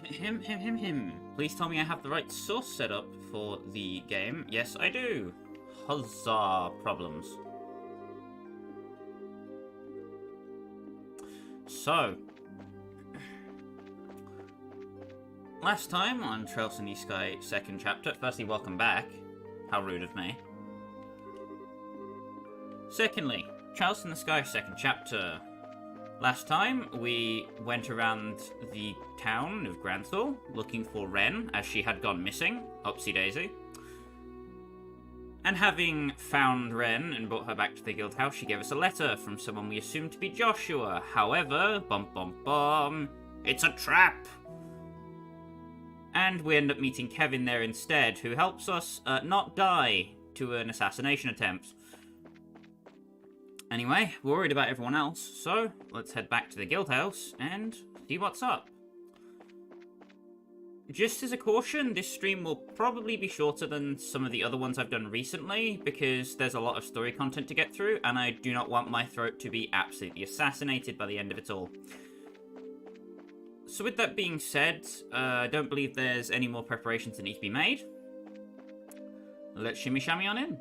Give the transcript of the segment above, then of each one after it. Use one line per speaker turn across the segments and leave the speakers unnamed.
Him. Please tell me I have the right source set up for the game. Yes, I do. Huzzah, problems. So, last time on Trails in the Sky second chapter, firstly, welcome back. How rude of me. Secondly, Trails in the Sky second chapter. Last time, we went around the town of Grancel looking for Renne, as she had gone missing. Oopsie daisy. And having found Renne and brought her back to the guild house, she gave us a letter from someone we assumed to be Joshua. However, it's a trap! And we end up meeting Kevin there instead, who helps us not die to an assassination attempt. Anyway, we're worried about everyone else, so let's head back to the guild house and see what's up. Just as a caution, this stream will probably be shorter than some of the other ones I've done recently, because there's a lot of story content to get through, and I do not want my throat to be absolutely assassinated by the end of it all. So with that being said, I don't believe there's any more preparations that need to be made. Let's shimmy shammy on in.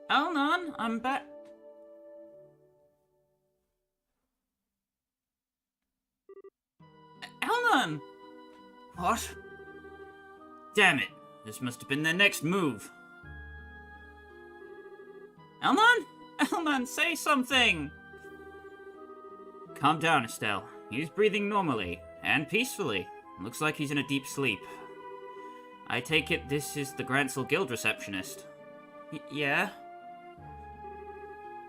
Hold on, I'm back. Hold on! What? Damn it, this must have been their next move. Elnon? Elnon, say something! Calm down, Estelle. He's breathing normally, and peacefully. Looks like he's in a deep sleep. I take it this is the Grancel Guild receptionist. Yeah?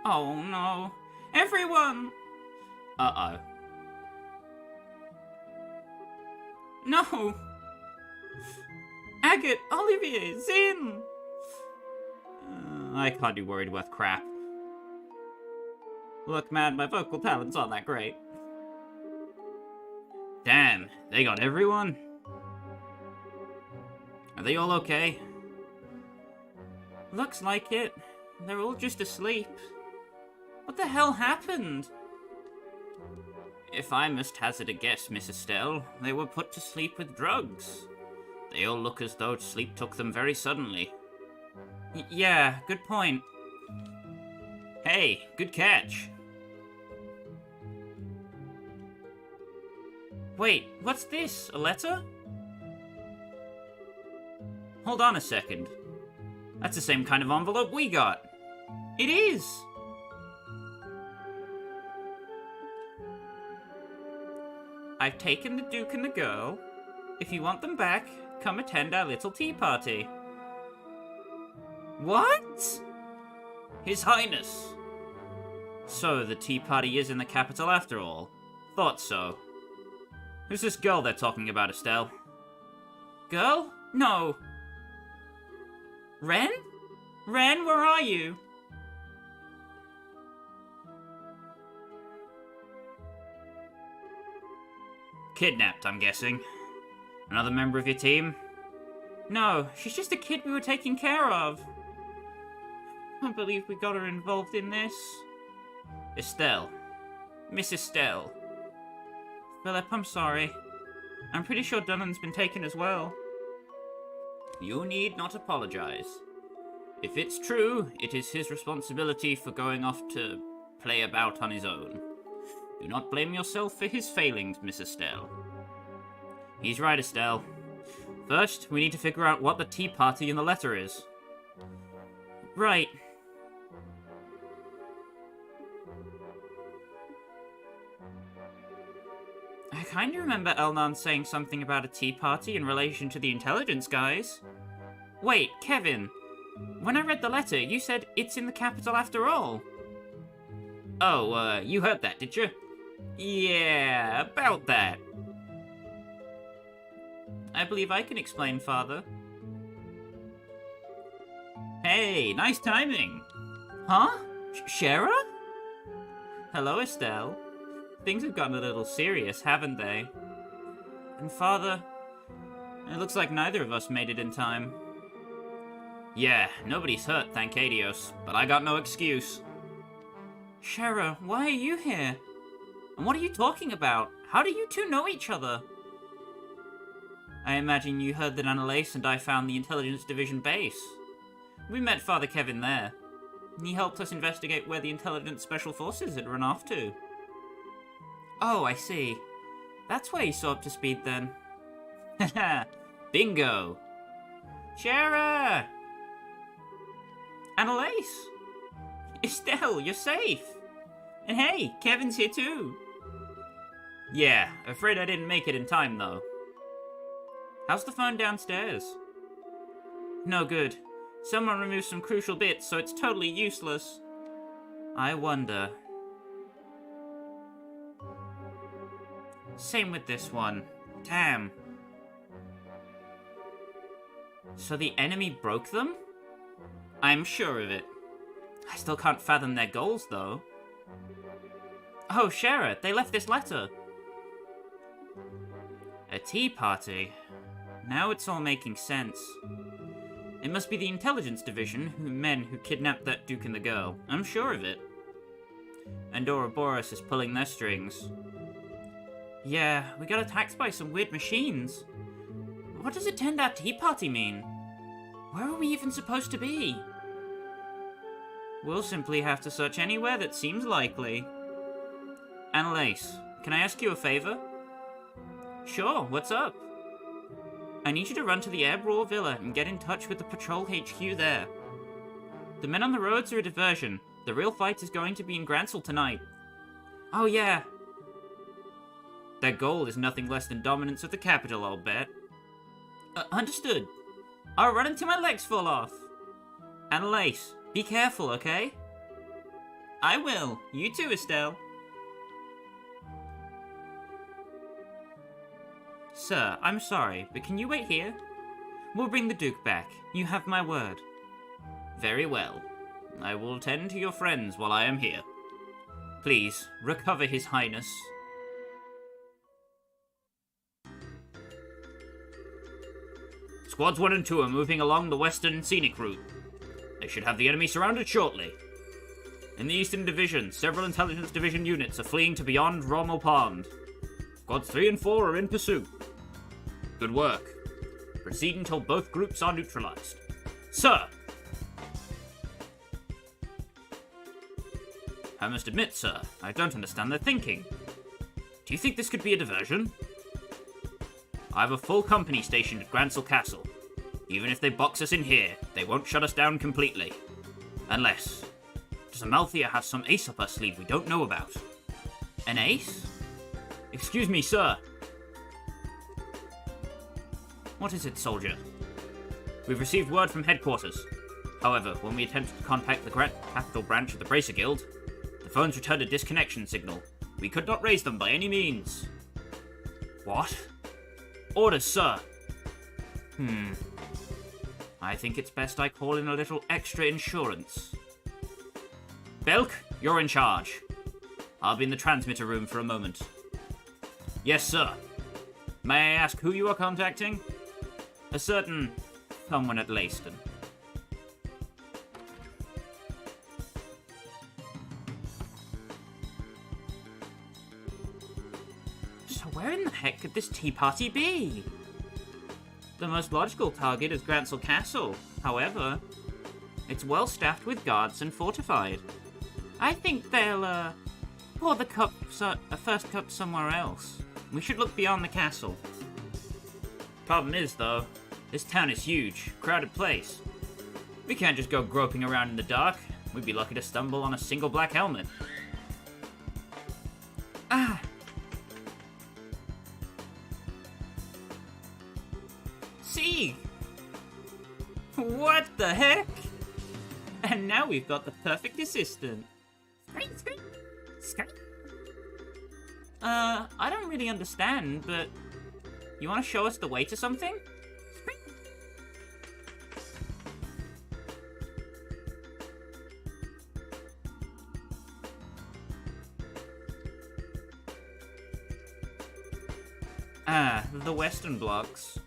Oh no. Everyone! Uh-oh. No! Agate, Olivier, Zin! I can't be worried with crap. Look, man, my vocal talents aren't that great. Damn, they got everyone? Are they all okay? Looks like it. They're all just asleep. What the hell happened? If I must hazard a guess, Miss Estelle, they were put to sleep with drugs. They all look as though sleep took them very suddenly. Yeah, good point. Hey, good catch. Wait, what's this? A letter? Hold on a second. That's the same kind of envelope we got. It is! I've taken the Duke and the girl. If you want them back, come attend our little tea party. What? His Highness. So, the tea party is in the capital after all. Thought so. Who's this girl they're talking about, Estelle? Girl? No. Renne? Renne, where are you? Kidnapped, I'm guessing. Another member of your team? No, she's just a kid we were taking care of. I can't believe we got her involved in this. Estelle. Miss Estelle. Philip, I'm sorry. I'm pretty sure Dunnan's been taken as well. You need not apologize. If it's true, it is his responsibility for going off to play about on his own. Do not blame yourself for his failings, Miss Estelle. He's right, Estelle. First, we need to figure out what the tea party in the letter is. Right. I kinda remember Elnon saying something about a tea party in relation to the intelligence guys. Wait, Kevin. When I read the letter, you said it's in the capital after all. Oh, you heard that, did you? Yeah, about that. I believe I can explain, Father. Hey, nice timing. Huh? Shara? Hello, Estelle. Things have gotten a little serious, haven't they? And Father, it looks like neither of us made it in time. Yeah, nobody's hurt, thank Adios, but I got no excuse. Shara, why are you here? And what are you talking about? How do you two know each other? I imagine you heard that Annalise and I found the Intelligence Division base. We met Father Kevin there. He helped us investigate where the Intelligence Special Forces had run off to. Oh, I see. That's why he's so up to speed then. Haha, bingo! Shara! Annalise! Estelle, you're safe! And hey, Kevin's here too! Yeah, afraid I didn't make it in time though. How's the phone downstairs? No good. Someone removed some crucial bits, so it's totally useless. I wonder. Same with this one. Damn. So the enemy broke them? I'm sure of it. I still can't fathom their goals, though. Oh, Shara, they left this letter. A tea party. Now it's all making sense. It must be the Intelligence Division, men who kidnapped that Duke and the girl. I'm sure of it. And Ouroboros is pulling their strings. Yeah, we got attacked by some weird machines. What does attend our tea party mean? Where are we even supposed to be? We'll simply have to search anywhere that seems likely. Annalise, can I ask you a favor? Sure, what's up? I need you to run to the Air Brawl Villa and get in touch with the Patrol HQ there. The men on the roads are a diversion. The real fight is going to be in Grancel tonight. Oh yeah. Their goal is nothing less than dominance of the capital, I'll bet. Understood. I'll run until my legs fall off. Annalise, be careful, okay? I will. You too, Estelle. Sir, I'm sorry, but can you wait here? We'll bring the Duke back. You have my word. Very well. I will tend to your friends while I am here. Please, recover His Highness. Squads 1 and 2 are moving along the western scenic route. They should have the enemy surrounded shortly. In the Eastern Division, several Intelligence Division units are fleeing to beyond Rommel Pond. Squads 3 and 4 are in pursuit. Good work. Proceed until both groups are neutralized. Sir! I must admit, sir, I don't understand their thinking. Do you think this could be a diversion? I have a full company stationed at Grancel Castle. Even if they box us in here, they won't shut us down completely. Unless... Does Amalthea have some ace up her sleeve we don't know about? An ace? Excuse me, sir. What is it, soldier? We've received word from headquarters. However, when we attempted to contact the capital branch of the Bracer Guild, the phones returned a disconnection signal. We could not raise them by any means. What? Orders, sir. I think it's best I call in a little extra insurance. Belk, you're in charge. I'll be in the transmitter room for a moment. Yes, sir. May I ask who you are contacting? A certain someone at Leyston. So where in the heck could this tea party be? The most logical target is Grancel Castle. However, it's well staffed with guards and fortified. I think they'll, pour the first cup somewhere else. We should look beyond the castle. Problem is, though, this town is huge, crowded place. We can't just go groping around in the dark. We'd be lucky to stumble on a single black helmet. Ah! See! What the heck? And now we've got the perfect assistant. I don't really understand, but you want to show us the way to something? Ah, the Western blocks.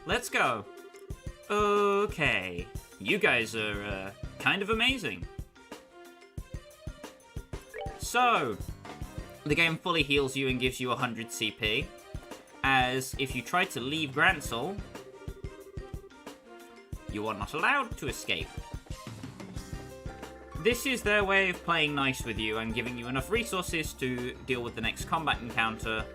Let's go. Okay. You guys are, kind of amazing. So, the game fully heals you and gives you 100 CP, as if you try to leave Grancel, you are not allowed to escape. This is their way of playing nice with you and giving you enough resources to deal with the next combat encounter.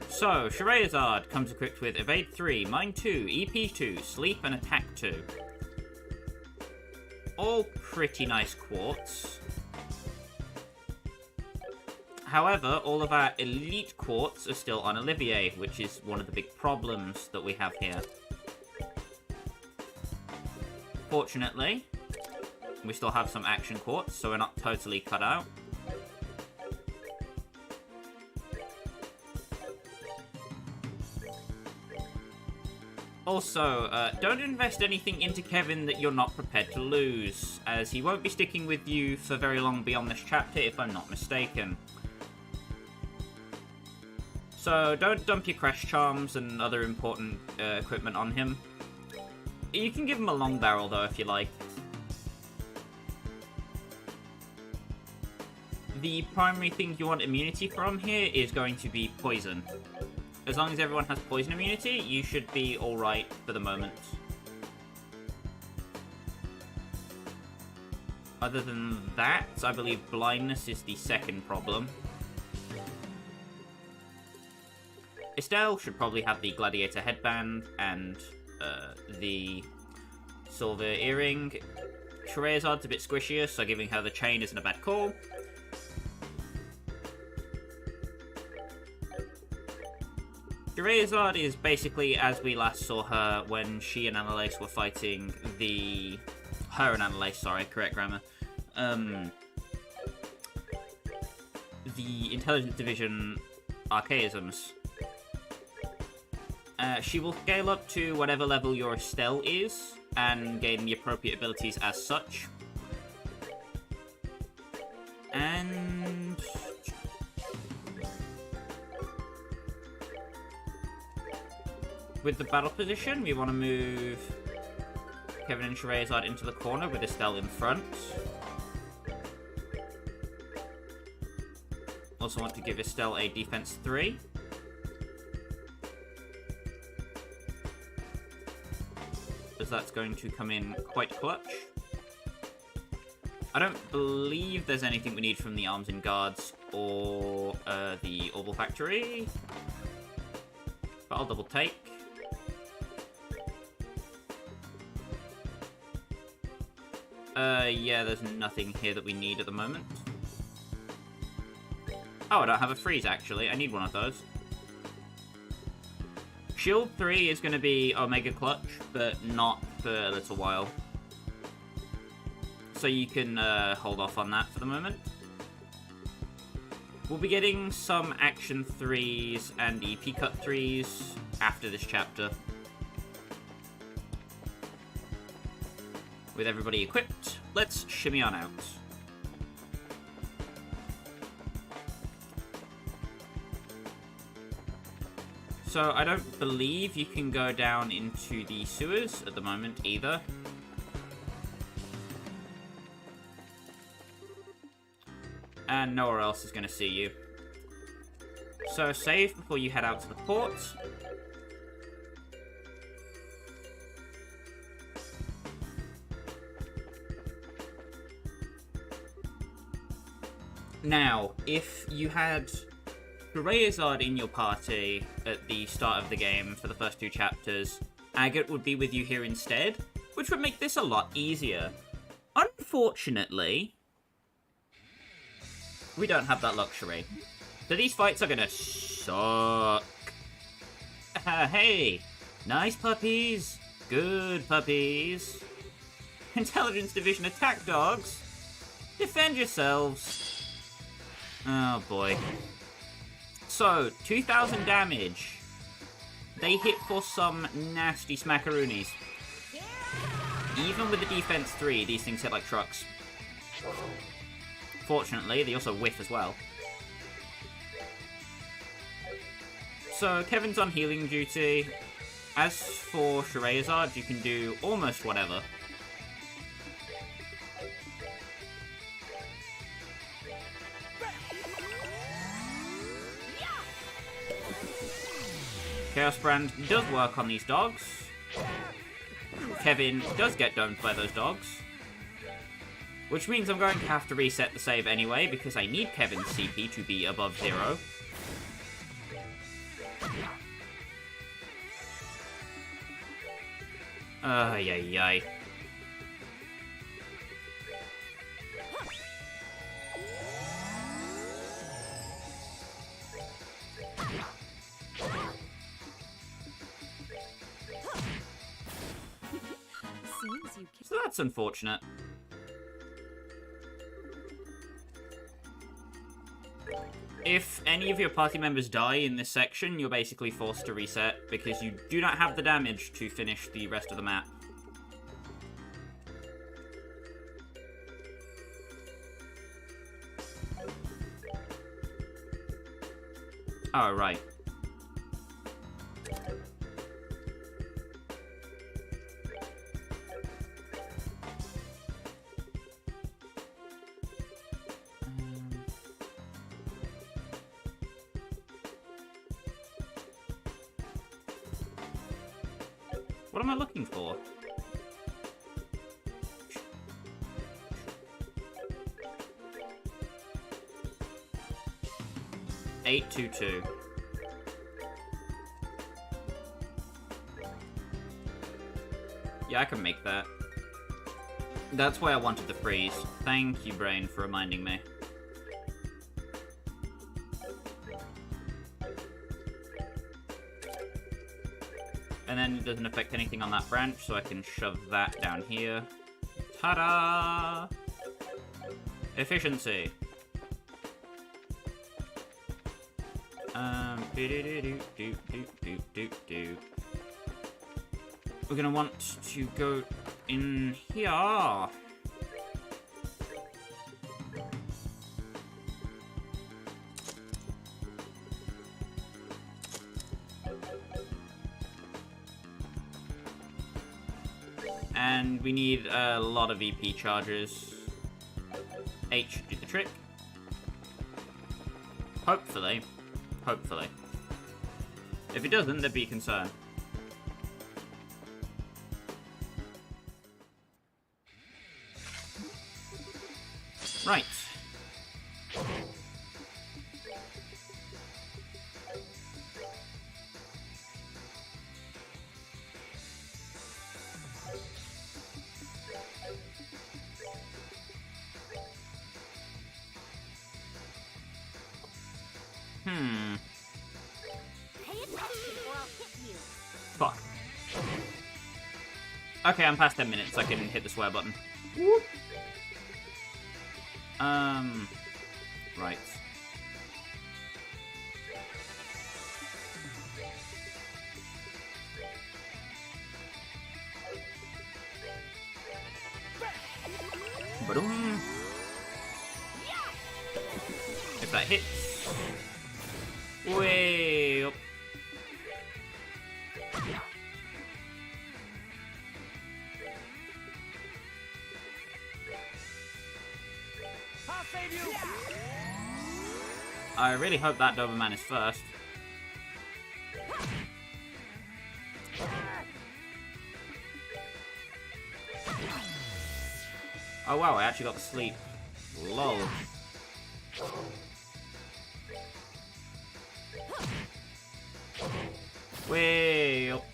So, Scheherazade comes equipped with Evade 3, Mind 2, EP 2, Sleep and Attack 2. All pretty nice quartz. However, all of our elite quartz are still on Olivier, which is one of the big problems that we have here. Fortunately, we still have some action quartz, so we're not totally cut out. Also, don't invest anything into Kevin that you're not prepared to lose, as he won't be sticking with you for very long beyond this chapter, if I'm not mistaken. So don't dump your crash charms and other important equipment on him. You can give him a long barrel, though, if you like. The primary thing you want immunity from here is going to be poison. As long as everyone has poison immunity, you should be alright for the moment. Other than that, I believe blindness is the second problem. Estelle should probably have the gladiator headband and the silver earring. Scheherazad's a bit squishier, so giving her the chain isn't a bad call. Scheherazade is basically as we last saw her when she and Annalise were fighting the... Her and Annalise, sorry, correct grammar. The Intelligence Division archaisms. She will scale up to whatever level your Estelle is, and gain the appropriate abilities as such. And... with the battle position, we want to move Kevin and Scheherazade into the corner with Estelle in front. Also want to give Estelle a defense 3. As that's going to come in quite clutch. I don't believe there's anything we need from the Arms and Guards or the Orbital Factory. But I'll double take. Yeah, there's nothing here that we need at the moment. Oh, I don't have a freeze, actually. I need one of those. Shield 3 is going to be Omega Clutch, but not for a little while. So you can hold off on that for the moment. We'll be getting some Action 3s and EP Cut 3s after this chapter. With everybody equipped, let's shimmy on out. So I don't believe you can go down into the sewers at the moment either. And nowhere else is going to see you. So save before you head out to the port. Now, if you had Scheherazade in your party at the start of the game for the first 2 chapters, Agate would be with you here instead, which would make this a lot easier. Unfortunately, we don't have that luxury. So these fights are gonna suck. Hey, nice puppies, good puppies. Intelligence Division attack dogs, defend yourselves. Oh boy. So, 2,000 damage. They hit for some nasty smackaroonies. Even with the defense 3, these things hit like trucks. Fortunately, they also whiff as well. So, Kevin's on healing duty. As for Scheherazade, you can do almost whatever. Chaos Brand does work on these dogs. Kevin does get domed by those dogs. Which means I'm going to have to reset the save anyway, because I need Kevin's CP to be above 0. Ay. So that's unfortunate. If any of your party members die in this section, you're basically forced to reset, because you do not have the damage to finish the rest of the map. Oh, right. What am I looking for? $822. Yeah, I can make that. That's why I wanted the freeze. Thank you, Brain, for reminding me. And then it doesn't affect anything on that branch, so I can shove that down here. Ta-da! Efficiency. We're gonna want to go in here. And we need a lot of EP charges. H should do the trick. Hopefully. Hopefully. If it doesn't, there'd be a concern. Right. Fuck. Okay, I'm past 10 minutes. I can hit the swear button. Whoop. Right. Ba-dum. If that hits. Way up.
I'll save you.
I really hope that Doberman is first. Oh wow, I actually got to sleep. Lol. Way up.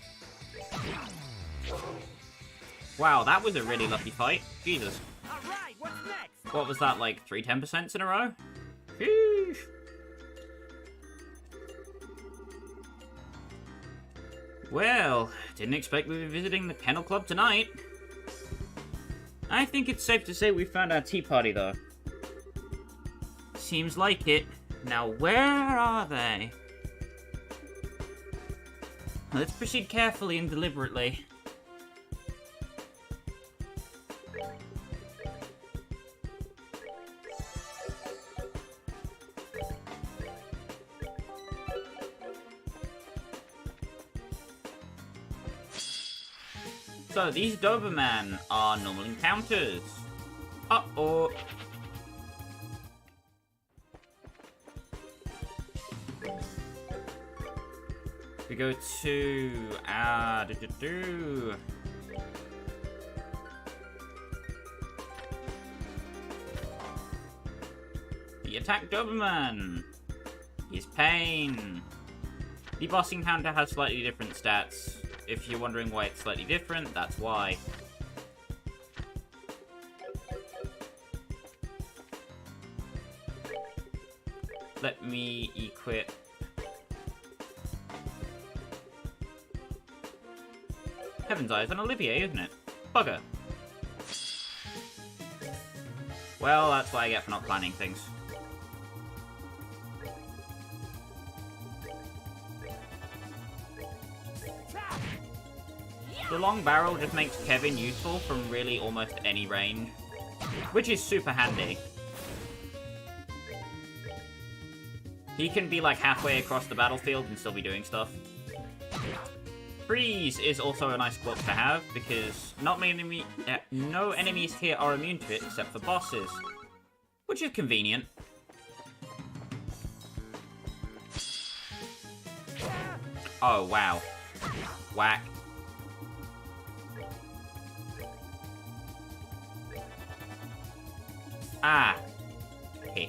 Wow, that was a really lucky fight. Jesus.
Alright, what's next?
What was that, like 3 10% in a row? Sheesh. Well, didn't expect we'd be visiting the Kennel Club tonight. I think it's safe to say we found our tea party, though. Seems like it. Now, where are they? Let's proceed carefully and deliberately. So, these Doberman are normal encounters. Uh-oh. We go to... The attack Doberman! His pain! The boss encounter has slightly different stats. If you're wondering why it's slightly different, that's why. Let me equip... Heaven's Eyes on Olivier, isn't it? Bugger. Well, that's what I get for not planning things. The long barrel just makes Kevin useful from really almost any range, which is super handy. He can be like halfway across the battlefield and still be doing stuff. Freeze is also a nice book to have because no enemies here are immune to it except for bosses, which is convenient. Oh wow. Whack. Ah. Piss.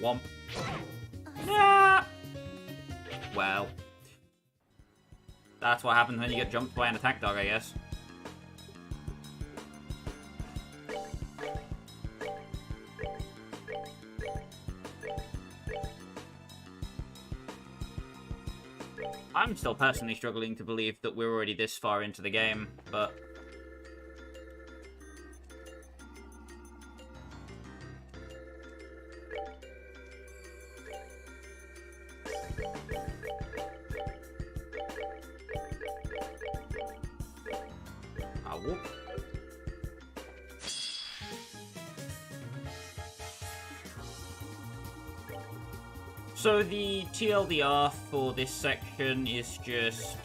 Womp. Yeah. Well. That's what happens when you get jumped by an attack dog, I guess. I'm still personally struggling to believe that we're already this far into the game, but... Ah, whoop. So the TLDR for this section is just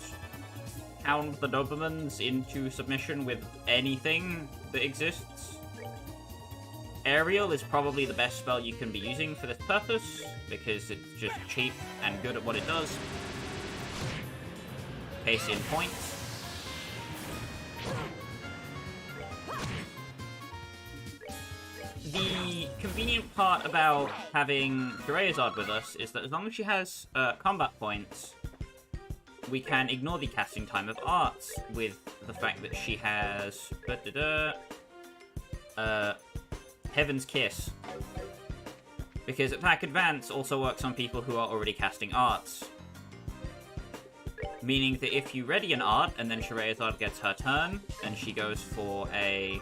hound the Dobermans into submission with anything that exists. Aerial is probably the best spell you can be using for this purpose, because it's just cheap and good at what it does. Case in point. The convenient part about having Shirayazard with us is that as long as she has combat points, we can ignore the casting time of arts with the fact that she has Heaven's Kiss. Because Attack Advance also works on people who are already casting arts. Meaning that if you ready an art and then Shirayazard gets her turn and she goes for a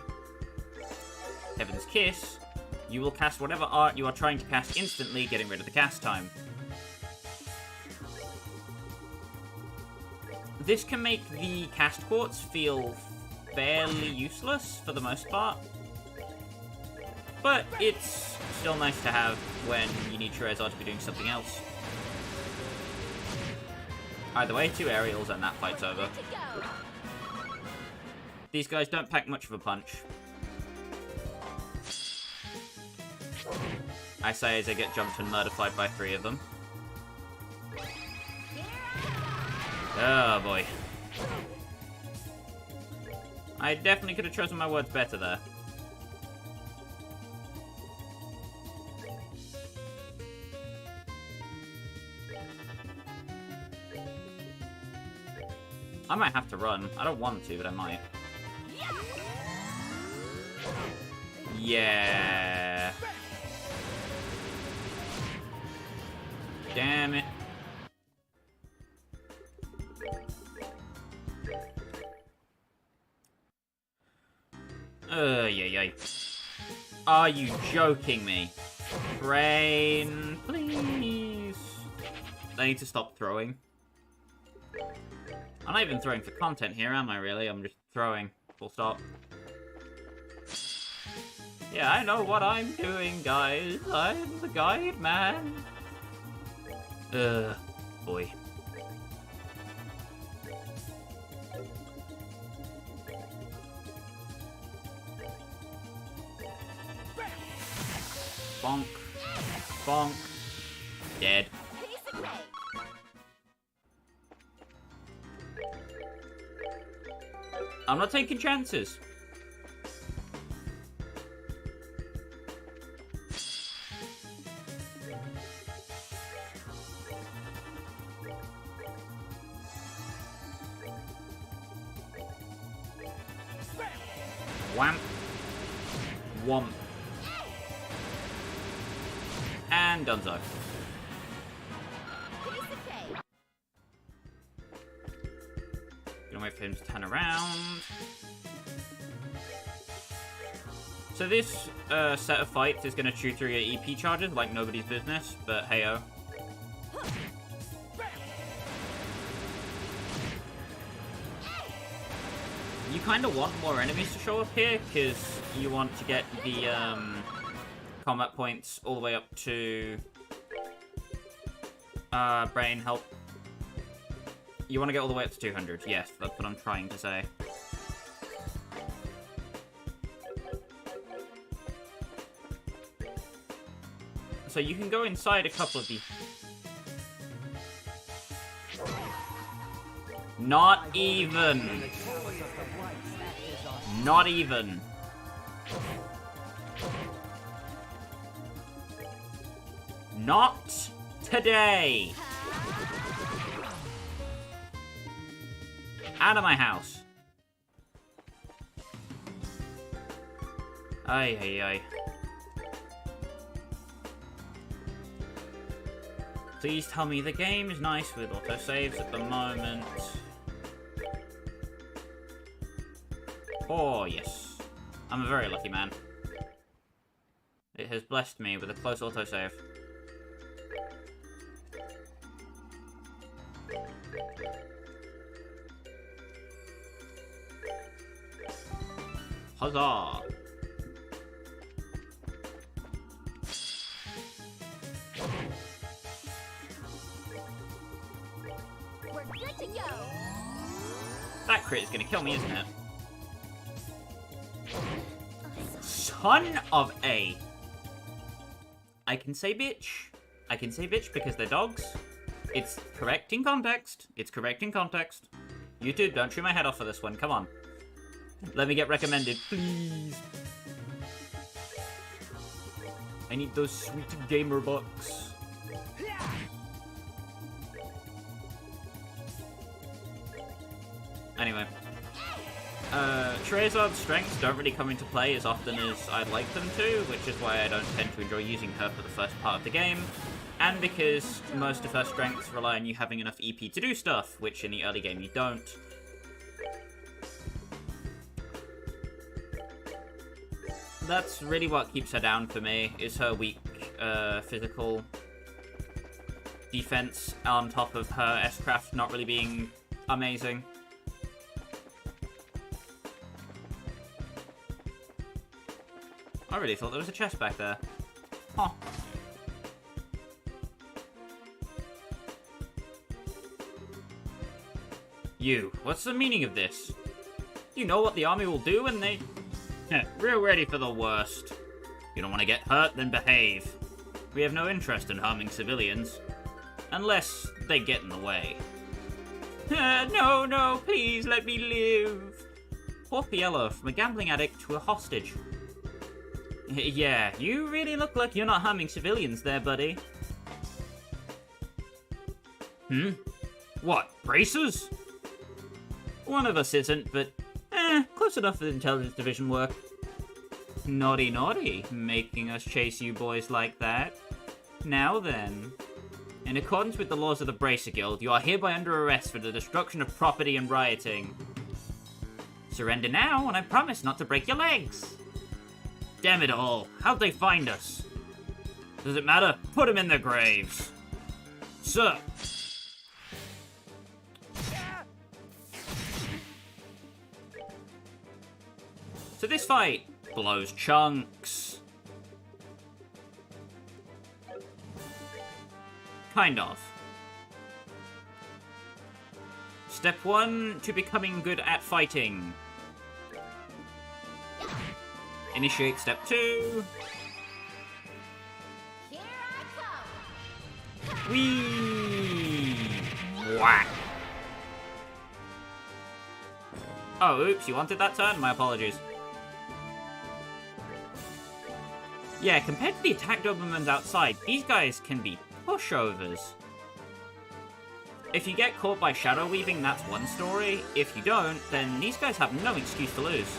Heaven's Kiss, you will cast whatever art you are trying to cast instantly, getting rid of the cast time. This can make the cast quartz feel fairly useless for the most part, but it's still nice to have when you need Shirayazard to be doing something else. Either way, 2 aerials and that fight's over. These guys don't pack much of a punch. I say as I get jumped and murderfied by 3 of them. Oh boy. I definitely could have chosen my words better there. I might have to run. I don't want to, but I might. Yeah. Damn it. Yay. Are you joking me? Brain, please. I need to stop throwing. I'm not even throwing for content here, am I really? I'm just throwing. Full stop. Yeah, I know what I'm doing, guys. I'm the guide man. Boy. Bonk. Bonk. Dead. I'm not taking chances. Wham. Womp. And donezo. Gonna wait for him to turn around. So this set of fights is gonna chew through your EP charges like nobody's business, but hey-oh. You kind of want more enemies to show up here, because you want to get the combat points all the way up to brain help. You want to get all the way up to 200, yes, that's what I'm trying to say. So you can go inside a couple of these. Not even. Not even. Not today. Out of my house. Ay, ay, ay. Please tell me the game is nice with autosaves at the moment. Oh, yes. I'm a very lucky man. It has blessed me with a close autosave. Huzzah!
We're good to go.
That crit is gonna kill me, isn't it? Son of a... I can say bitch. I can say bitch because they're dogs. It's correct in context. It's correct in context. YouTube, don't chew my head off for this one. Come on. Let me get recommended, please. I need those sweet gamer bucks. Anyway. Trezard's strengths don't really come into play as often as I'd like them to, which is why I don't tend to enjoy using her for the first part of the game, and because most of her strengths rely on you having enough EP to do stuff, which in the early game you don't. That's really what keeps her down for me, is her weak physical defense on top of her S-craft not really being amazing. I really thought there was a chest back there. Huh. You, what's the meaning of this? You know what the army will do when they... We're ready for the worst. You don't want to get hurt, then behave. We have no interest in harming civilians. Unless they get in the way. No, no, please let me live. Poor Piello, from a gambling addict to a hostage. Yeah, you really look like you're not harming civilians there, buddy. What, braces? One of us isn't, but, close enough for the intelligence division work. Naughty, naughty, making us chase you boys like that. Now then, in accordance with the laws of the Bracer Guild, you are hereby under arrest for the destruction of property and rioting. Surrender now, and I promise not to break your legs. Damn it all, how'd they find us? Does it matter? Put them in their graves. Sir. So this fight blows chunks. Kind of. Step 1 to becoming good at fighting. Initiate step 2. Whee! Whack! Oh, oops, you wanted that turn? My apologies. Yeah, compared to the attack Dobermans outside, these guys can be pushovers. If you get caught by shadow weaving, that's one story. If you don't, then these guys have no excuse to lose.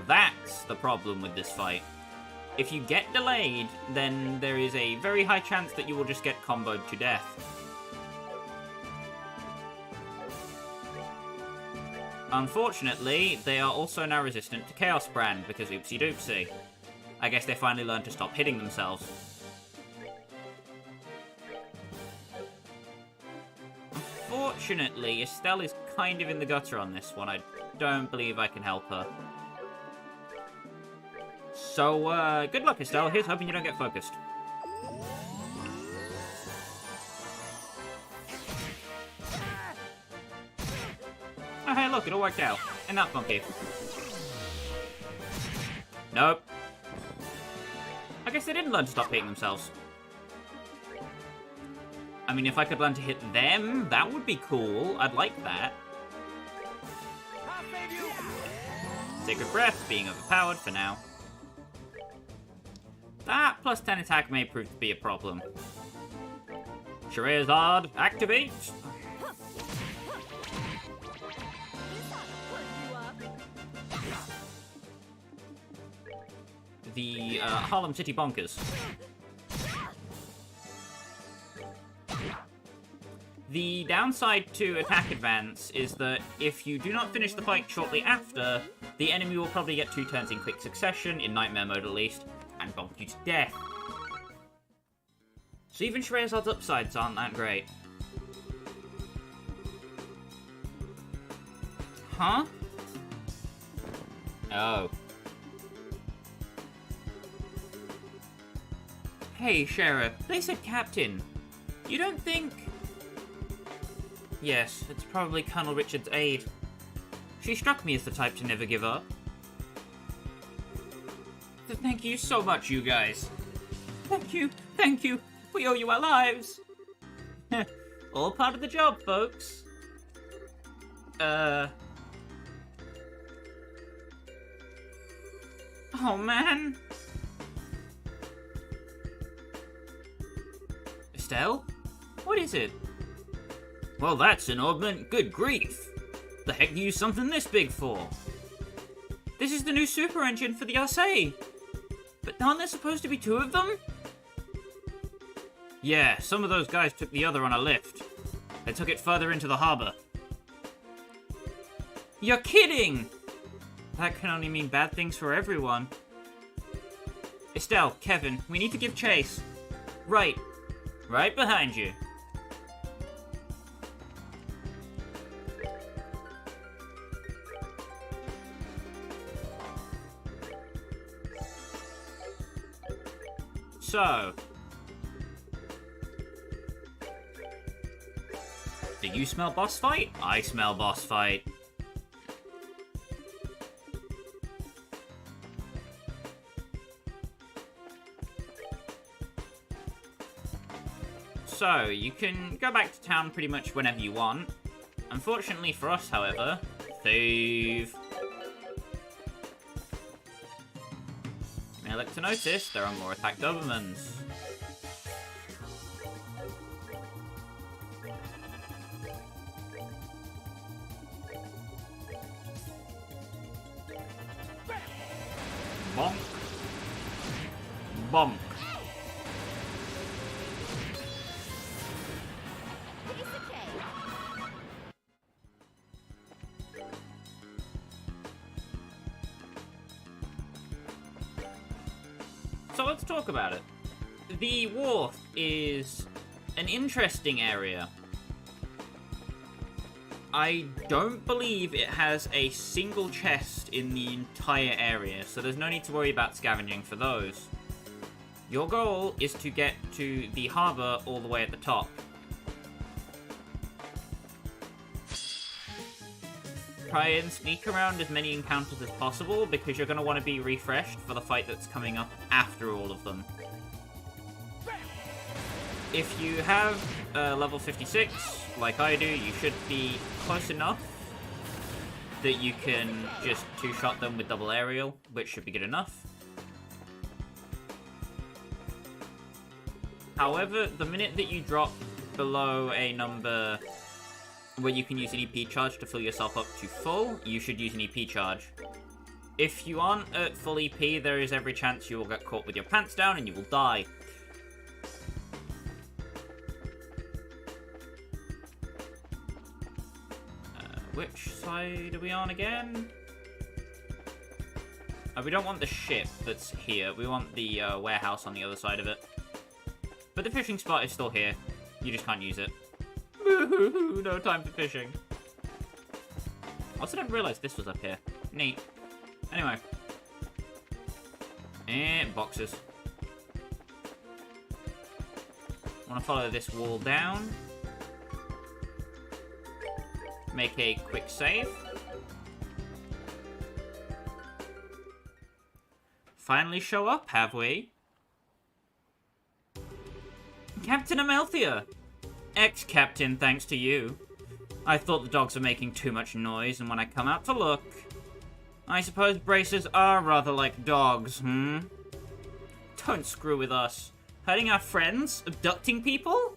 That's the problem with this fight. If you get delayed, then there is a very high chance that you will just get comboed to death. Unfortunately, they are also now resistant to Chaos Brand because oopsie doopsie. I guess they finally learned to stop hitting themselves. Unfortunately, Estelle is kind of in the gutter on this one. I don't believe I can help her. So, good luck, Estelle. Here's hoping you don't get focused. Oh, hey, look, it all worked out. And that's funky. Nope. I guess they didn't learn to stop hitting themselves. I mean, if I could learn to hit them, that would be cool. I'd like that.
I'll save you.
Take a breath, being overpowered for now. That plus 10 attack may prove to be a problem. Charizard, activate! The Harlem City Bonkers. The downside to attack advance is that if you do not finish the fight shortly after, the enemy will probably get 2 turns in quick succession, in Nightmare mode at least, and bonk you to death. So even Charizard's upsides aren't that great. Huh? Oh. Hey, Sheriff, they said Captain. You don't think... Yes, it's probably Colonel Richard's aide. She struck me as the type to never give up. Thank you so much, you guys. Thank you. We owe you our lives. All part of the job, folks. Oh, man. Estelle? What is it? Well, that's an oddment. Good grief. The heck do you use something this big for? This is the new super engine for the RSA. But aren't there supposed to be 2 of them? Yeah, some of those guys took the other on a lift. They took it further into the harbor. You're kidding! That can only mean bad things for everyone. Estelle, Kevin, we need to give chase. Right behind you. So, do you smell boss fight? I smell boss fight. So, you can go back to town pretty much whenever you want. Unfortunately for us, however, thief. You may look to notice there are more attack Dobermans. Bonk. Bonk.
Piece of cake.
So let's talk about it. The Wharf is an interesting area. I don't believe it has a single chest in the entire area, so there's no need to worry about scavenging for those. Your goal is to get to the harbour all the way at the top. try and sneak around as many encounters as possible, because you're going to want to be refreshed for the fight that's coming up after all of them. If you have level 56, like I do, you should be close enough that you can just two-shot them with double aerial, which should be good enough. However, the minute that you drop below a number where you can use an EP charge to fill yourself up to full, you should use an EP charge. If you aren't at full EP, there is every chance you will get caught with your pants down and you will die. Which side are we on again? We don't want the ship that's here. We want the warehouse on the other side of it. But the fishing spot is still here. You just can't use it. Boo-hoo-hoo, no time for fishing. Also didn't realize this was up here. Neat. Anyway. And boxes. Want to follow this wall down. Make a quick save. Finally show up, have we? Captain Amalthea! Ex-captain, thanks to you. I thought the dogs were making too much noise, and when I come out to look... I suppose bracers are rather like dogs, hmm? Don't screw with us. Hurting our friends? Abducting people?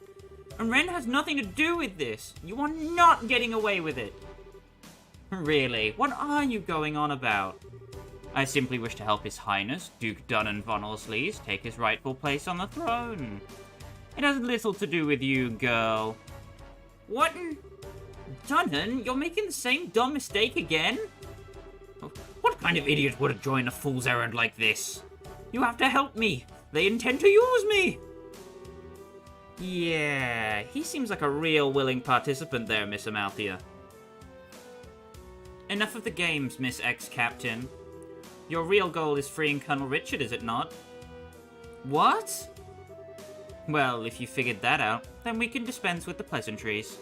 And Renne has nothing to do with this. You are not getting away with it. Really, what are you going on about? I simply wish to help His Highness, Duke Dunnan von Orsleys, take his rightful place on the throne. It has little to do with you, girl. What? Dunnan, you're making the same dumb mistake again? What kind of idiot would join a fool's errand like this? You have to help me. They intend to use me. Yeah, he seems like a real willing participant there, Miss Amalthea. Enough of the games, Miss Ex-Captain. Your real goal is freeing Colonel Richard, is it not? What? Well, if you figured that out, then we can dispense with the pleasantries.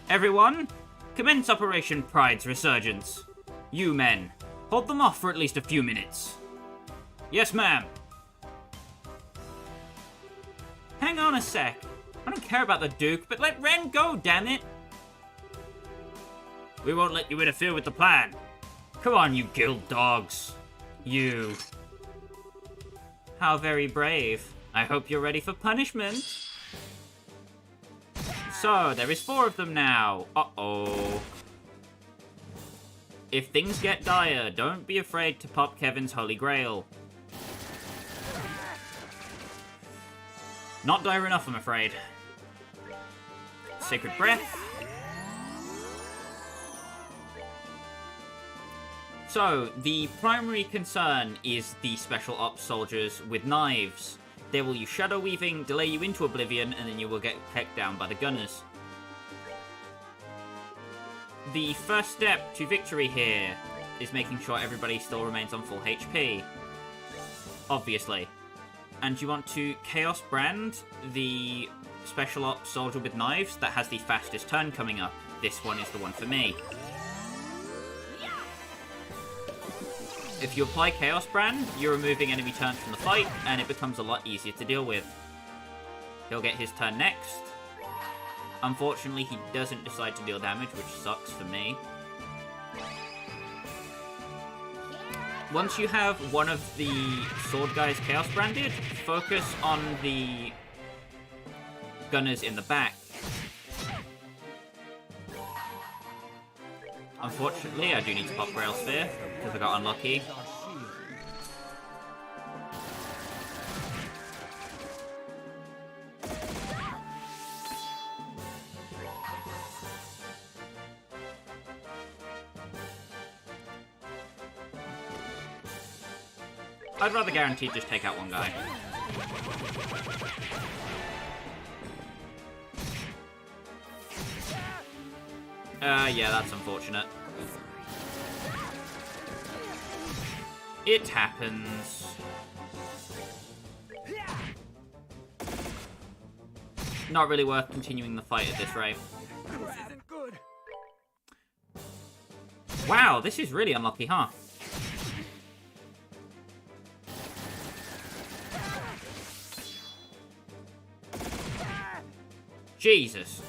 Everyone, commence Operation Pride's Resurgence. You men, hold them off for at least a few minutes. Yes, ma'am. Hang on a sec. I don't care about the Duke, but let Renne go, damn it. We won't let you interfere with the plan. Come on, you guild dogs. You. How very brave. I hope you're ready for punishment. So, there is 4 of them now. Uh-oh. If things get dire, don't be afraid to pop Kevin's Holy Grail. Not dire enough, I'm afraid. Sacred Breath. So, the primary concern is the Special Ops soldiers with knives. They will use Shadow Weaving, delay you into oblivion, and then you will get pecked down by the gunners. The first step to victory here is making sure everybody still remains on full HP. Obviously. And you want to Chaos Brand the Special Ops soldier with knives that has the fastest turn coming up. This one is the one for me. If you apply Chaos Brand, you're removing enemy turns from the fight, and it becomes a lot easier to deal with. He'll get his turn next. Unfortunately, he doesn't decide to deal damage, which sucks for me. Once you have one of the sword guys Chaos Branded, focus on the gunners in the back. Unfortunately, I do need to pop Grail Sphere, because I got unlucky. I'd rather guaranteed just take out one guy. Yeah, that's unfortunate. It happens. Not really worth continuing the fight at this rate. Wow, this is really unlucky, huh? Jesus.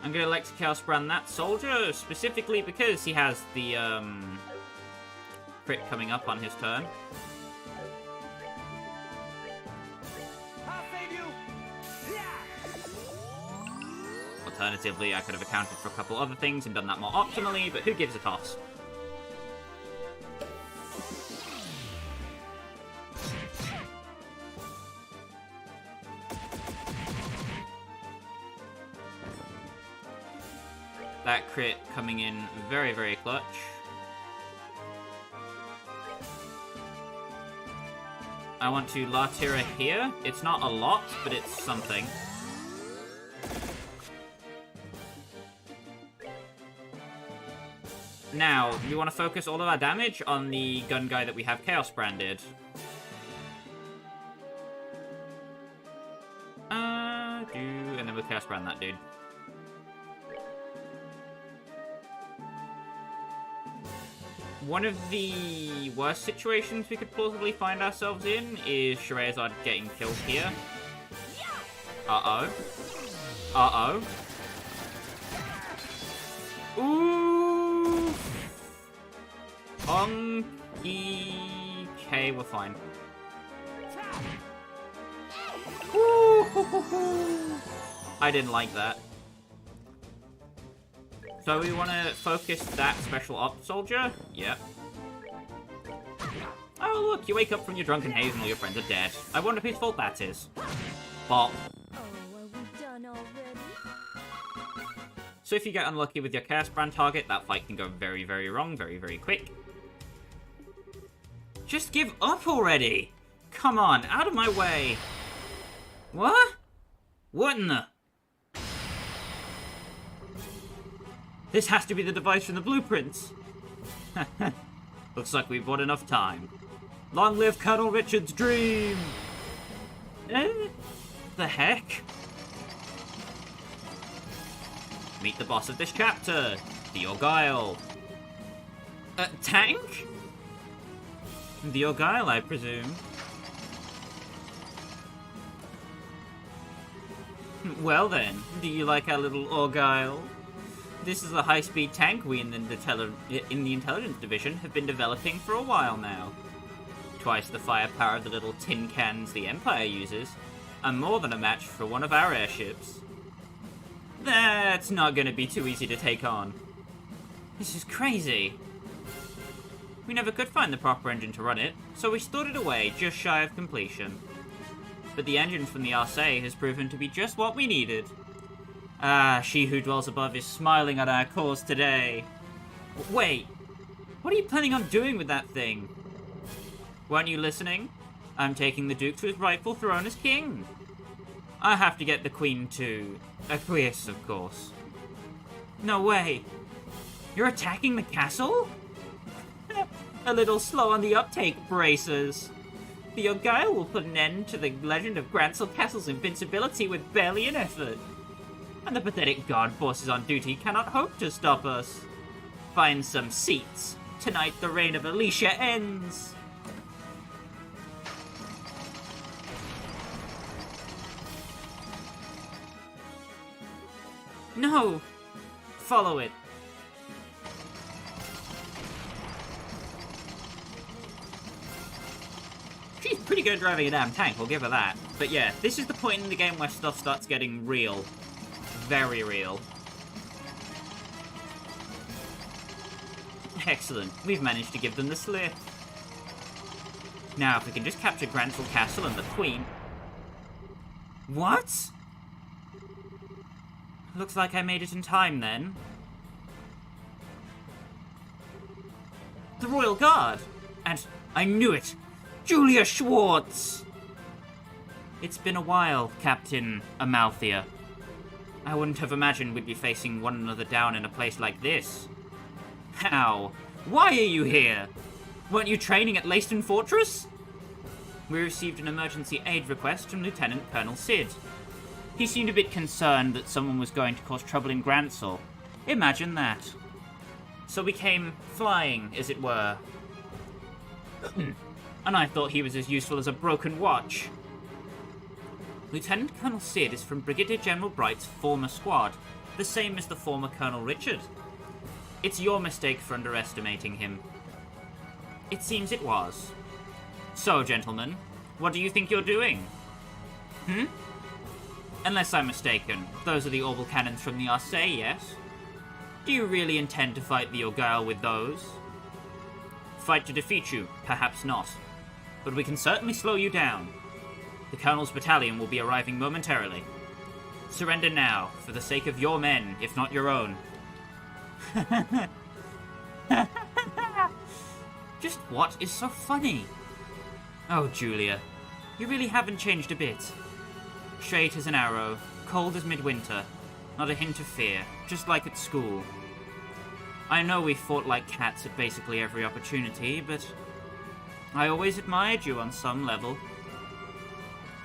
I'm gonna elect to Chaos Brand that soldier, specifically because he has the, crit coming up on his turn.
I'll save you. Yeah.
Alternatively, I could have accounted for a couple other things and done that more optimally, but who gives a toss? That crit coming in very, very clutch. I want to La Tira here. It's not a lot, but it's something. Now, we want to focus all of our damage on the gun guy that we have Chaos Branded. And then we'll Chaos Brand that dude. One of the worst situations we could plausibly find ourselves in is Scheherazade getting killed here. Uh-oh. Uh-oh. Ooh! Okay, we're fine. Ooh! I didn't like that. So we want to focus that special op soldier? Yep. Oh look, you wake up from your drunken haze and all your friends are dead. I wonder whose fault that is. Bop.
Oh, are we done already?
So if you get unlucky with your Chaos Brand target, that fight can go very, very wrong, very, very quick. Just give up already! Come on, out of my way! What? What in the... This has to be the device from the blueprints. Looks like we've bought enough time. Long live Colonel Richard's dream! The heck? Meet the boss of this chapter, the Argyle. Tank? The Argyle, I presume. Well then, do you like our little Argyle? This is a high-speed tank we in the Intelligence Division have been developing for a while now. Twice the firepower of the little tin cans the Empire uses, and more than a match for one of our airships. That's not going to be too easy to take on. This is crazy. We never could find the proper engine to run it, so we stored it away just shy of completion. But the engine from the Arcais has proven to be just what we needed. Ah, she who dwells above is smiling at our cause today. Wait, what are you planning on doing with that thing? Weren't you listening? I'm taking the Duke to his rightful throne as king. I have to get the Queen to acquiesce, of course. No way. You're attacking the castle? A little slow on the uptake, bracers. The Argyle will put an end to the legend of Grancel Castle's invincibility with barely an effort. And the pathetic guard forces on duty cannot hope to stop us. Find some seats. Tonight the reign of Alicia ends. No! Follow it. She's pretty good at driving a damn tank, I'll give her that. But yeah, this is the point in the game where stuff starts getting real. Very real. Excellent. We've managed to give them the slip. Now, if we can just capture Grancel Castle and the Queen... What? Looks like I made it in time, then. The Royal Guard! And I knew it! Julia Schwartz! It's been a while, Captain How? Why are you here? Weren't you training at Leyston Fortress? We received an emergency aid request from Lieutenant Colonel Sid. He seemed a bit concerned that someone was going to cause trouble in Grancel. Imagine that. So we came flying, as it were. And I thought he was as useful as a broken watch. Lieutenant Colonel Sid is from Brigadier General Bright's former squad, the same as the former Colonel Richard. It's your mistake for underestimating him. It seems it was. So, gentlemen, what do you think you're doing? Unless I'm mistaken, those are the orbital cannons from the Arcais, yes? Do you really intend to fight the Ogre with those? Fight to defeat you, perhaps not. But we can certainly slow you down. The Colonel's battalion will be arriving momentarily. Surrender now, for the sake of your men, if not your own. Just what is so funny? Oh, Julia, you really haven't changed a bit. Straight as an arrow, cold as midwinter, not a hint of fear, just like at school. I know we fought like cats at basically every opportunity, but I always admired you on some level.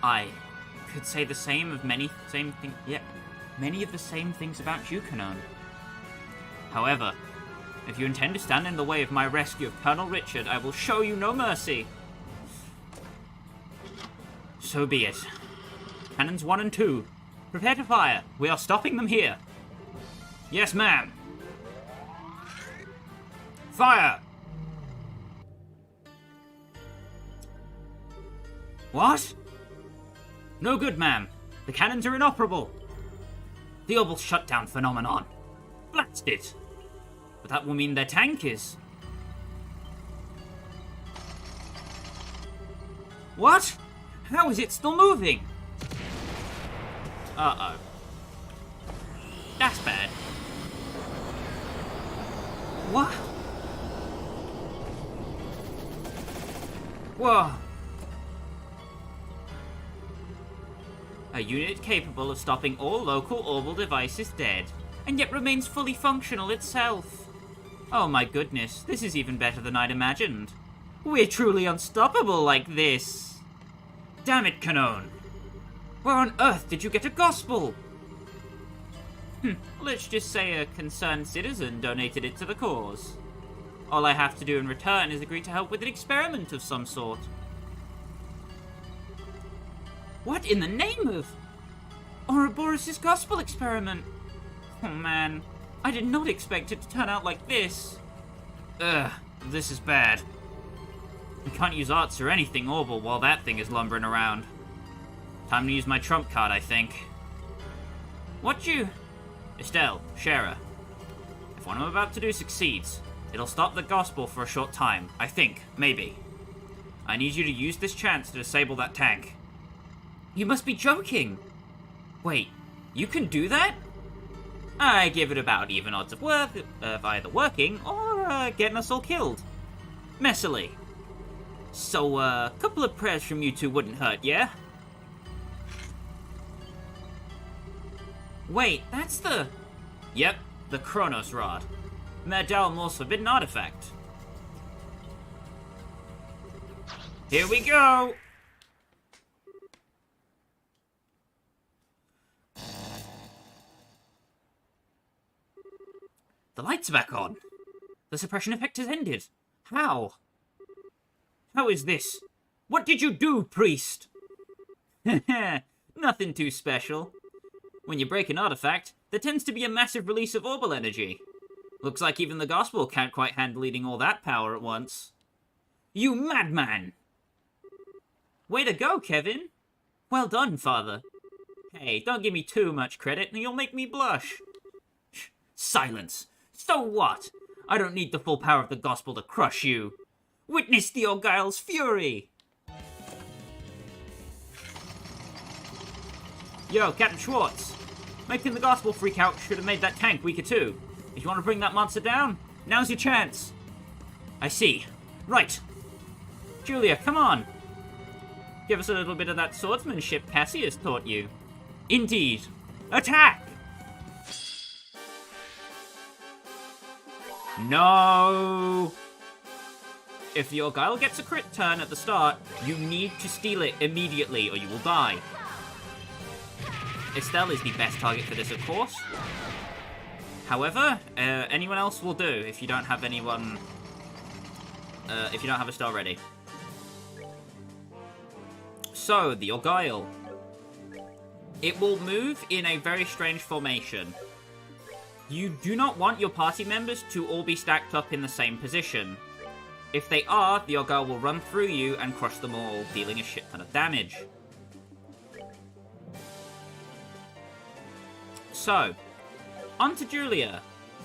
I could say the same of many of the same things about you, Canon. However, if you intend to stand in the way of my rescue of Colonel Richard, I will show you no mercy. So be it. Cannons 1 and 2. Prepare to fire. We are stopping them here. Yes, ma'am. Fire! What? No good, ma'am. The cannons are inoperable. The orbital shutdown phenomenon. Blast it. But that will mean their tank is. What? How is it still moving? Uh-oh. That's bad. What? Whoa. A unit capable of stopping all local orbital devices dead, and yet remains fully functional itself. Oh my goodness, this is even better than I'd imagined. We're truly unstoppable like this. Damn it, Canon. Where on earth did you get a gospel? Let's just say a concerned citizen donated it to the cause. All I have to do in return is agree to help with an experiment of some sort. What in the name of Ouroboros' gospel experiment? Oh man, I did not expect it to turn out like this. Ugh, this is bad. I can't use arts or anything orbital while that thing is lumbering around. Time to use my trump card, I think. What you... Estelle, Shara. If what I'm about to do succeeds, it'll stop the gospel for a short time. I think. Maybe. I need you to use this chance to disable that tank. You must be joking! Wait, you can do that? I give it about even odds of either working or getting us all killed. Messily. So, a couple of prayers from you two wouldn't hurt, yeah? Wait, that's the... Yep, the Chronos Rod. Mayor Dalmore's forbidden artifact. Here we go! The lights are back on. The suppression effect has ended. How? How is this? What did you do, priest? Nothing too special. When you break an artifact, there tends to be a massive release of orbital energy. Looks like even the gospel can't quite handle leading all that power at once. You madman! Way to go, Kevin. Well done, father. Hey, don't give me too much credit and you'll make me blush. Silence. So what? I don't need the full power of the gospel to crush you. Witness the Argyle's fury! Yo, Captain Schwartz. Making the gospel freak out should have made that tank weaker too. If you want to bring that monster down, now's your chance. I see. Right. Julia, come on. Give us a little bit of that swordsmanship Cassius taught you. Indeed. Attack! No! If the Argyle gets a crit turn at the start, you need to steal it immediately or you will die. Estelle is the best target for this, of course. However, anyone else will do if you don't have anyone... if you don't have Estelle ready. So, the Argyle. It will move in a very strange formation. You do not want your party members to all be stacked up in the same position. If they are, the Argyle will run through you and crush them all, dealing a shit ton of damage. So, on to Julia.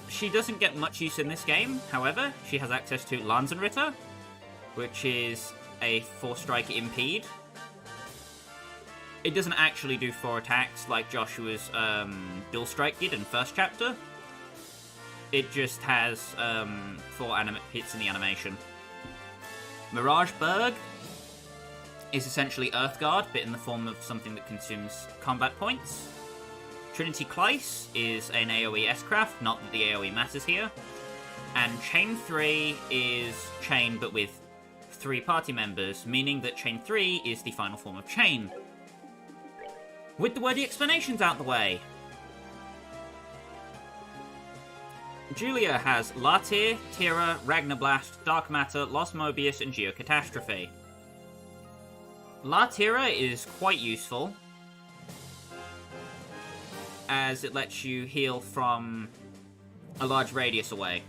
She doesn't get much use in this game, however, she has access to Lanzenritter, which is a 4-strike impede. It doesn't actually do 4 attacks like Joshua's Dual Strike did in first chapter. It just has 4 hits in the animation. Mirage Berg is essentially Earthguard, but in the form of something that consumes combat points. Trinity Kleiss is an AoE S-Craft, not that the AoE matters here. And Chain 3 is Chain, but with 3 party members, meaning that Chain 3 is the final form of Chain. With the wordy explanations out the way, Julia has Lartir, Tira, Ragnablast, Dark Matter, Lost Mobius, and Geocatastrophe. Lartira is quite useful, as it lets you heal from a large radius away.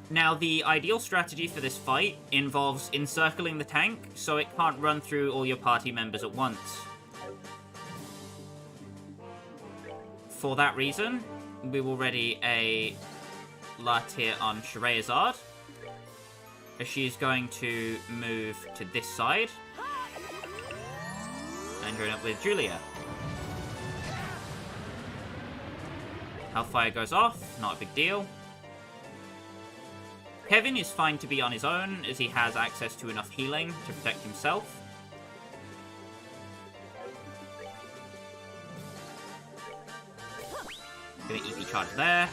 Now, the ideal strategy for this fight involves encircling the tank, so it can't run through all your party members at once. For that reason, we will ready a Lartir on Shreyazzard, as she's going to move to this side and join up with Julia. Hellfire goes off, not a big deal. Kevin is fine to be on his own, as he has access to enough healing to protect himself. Gonna EP charge there.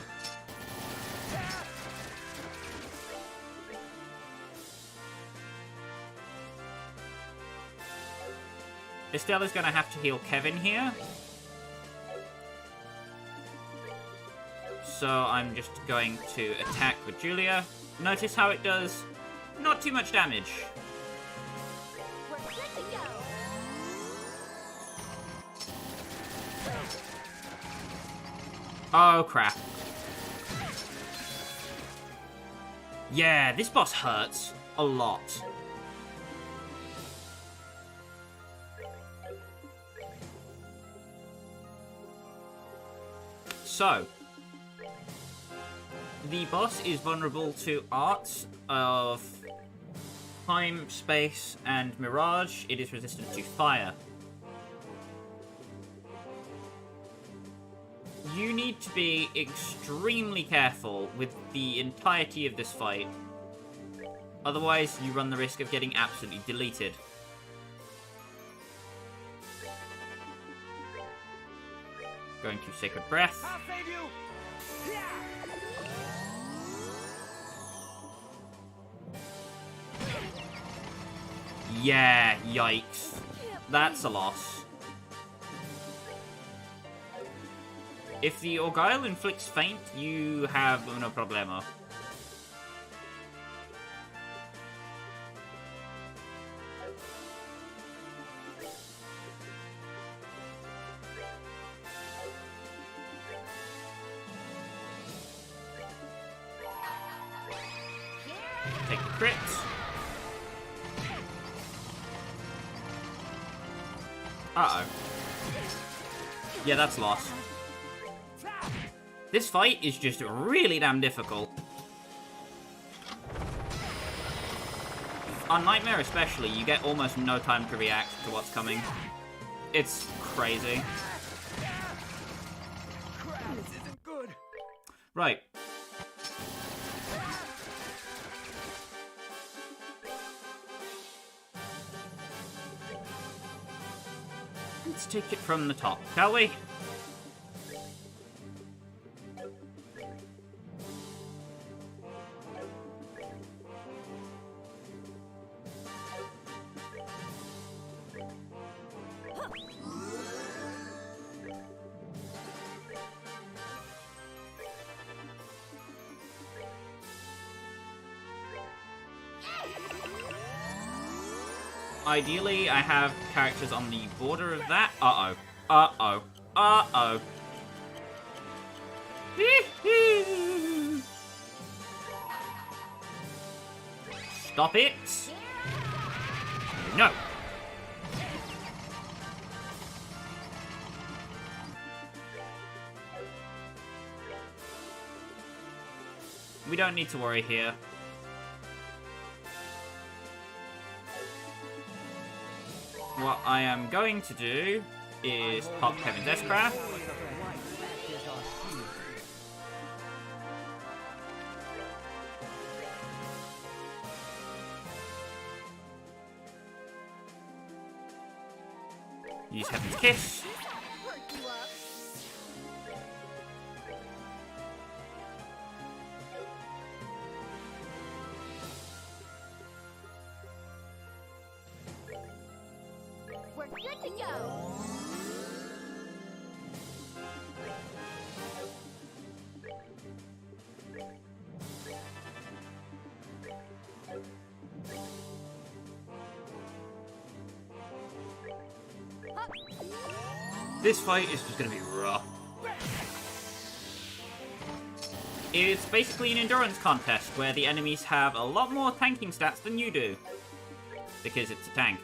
Estelle is gonna have to heal Kevin here. So I'm just going to attack with Julia. Notice how it does not too much damage.
We're good to go.
Oh, crap. Yeah, this boss hurts a lot. So, the boss is vulnerable to arts of time, space, and mirage. It is resistant to fire. You need to be extremely careful with the entirety of this fight. Otherwise, you run the risk of getting absolutely deleted. Going to Sacred Breath.
I'll save you.
Yeah, yikes. That's a loss. If the Argyle inflicts faint, you have no problemo. Take the crit. Uh-oh. Yeah, that's lost. This fight is just really damn difficult. On Nightmare especially, you get almost no time to react to what's coming. It's crazy.
Crap, this isn't good.
Right. Let's take it from the top, shall we? ideally, I have characters on the border of that. Uh-oh. Uh-oh. Uh-oh. Stop it. No. We don't need to worry here. What I am going to do is pop Kevin's S-Craft. Use Heaven's Kiss.
Perk you up. We're good to go.
This fight is just gonna be rough. It's basically an endurance contest where the enemies have a lot more tanking stats than you do. Because it's a tank.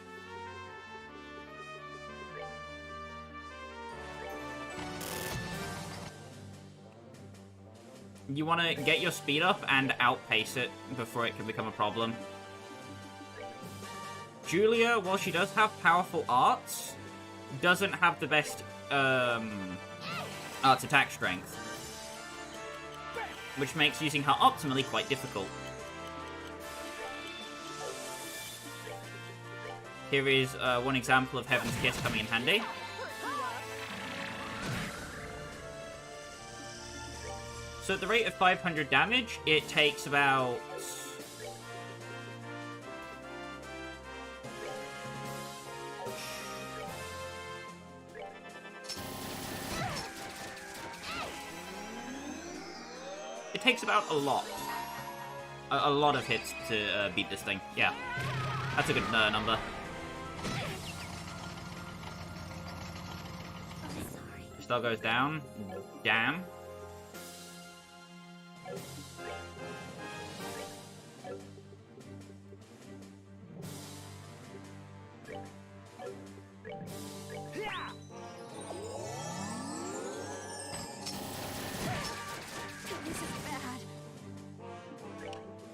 You want to get your speed up and outpace it before it can become a problem. Julia, while she does have powerful arts, doesn't have the best arts attack strength, which makes using her optimally quite difficult. Here is one example of Heaven's Kiss coming in handy. So at the rate of 500 damage, it takes about... It takes about a lot. A lot of hits to beat this thing. Yeah. That's a good number. Star goes down. Damn.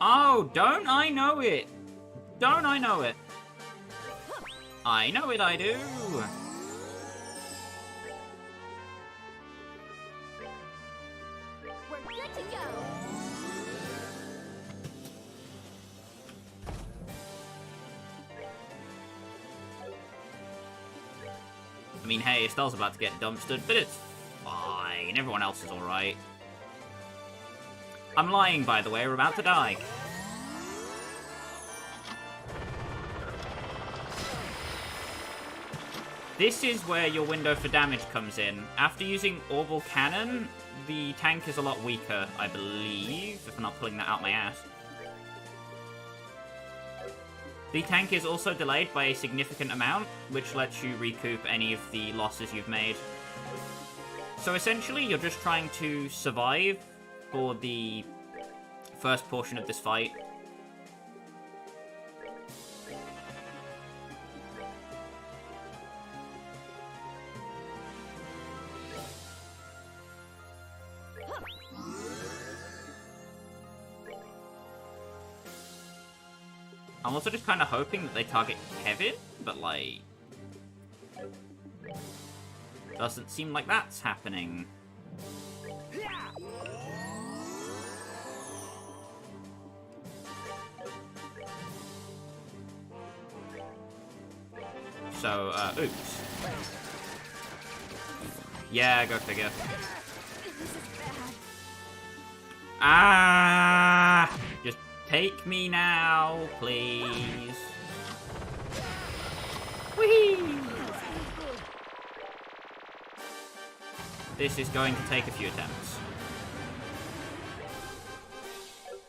Oh, don't I know it? Don't I know it? I know it, I do.
We're good to go.
I mean, hey, Estelle's about to get dumpstered, but it's fine. Everyone else is alright. I'm lying, by the way. We're about to die. This is where your window for damage comes in. After using Orbital Cannon, the tank is a lot weaker, I believe, if I'm not pulling that out my ass. The tank is also delayed by a significant amount, which lets you recoup any of the losses you've made. So essentially, you're just trying to survive for the first portion of this fight. I'm also just kind of hoping that they target Kevin, but like... doesn't seem like that's happening. So, oops. Yeah, go figure. Ah! Just take me now, please. Whee! This is going to take a few attempts.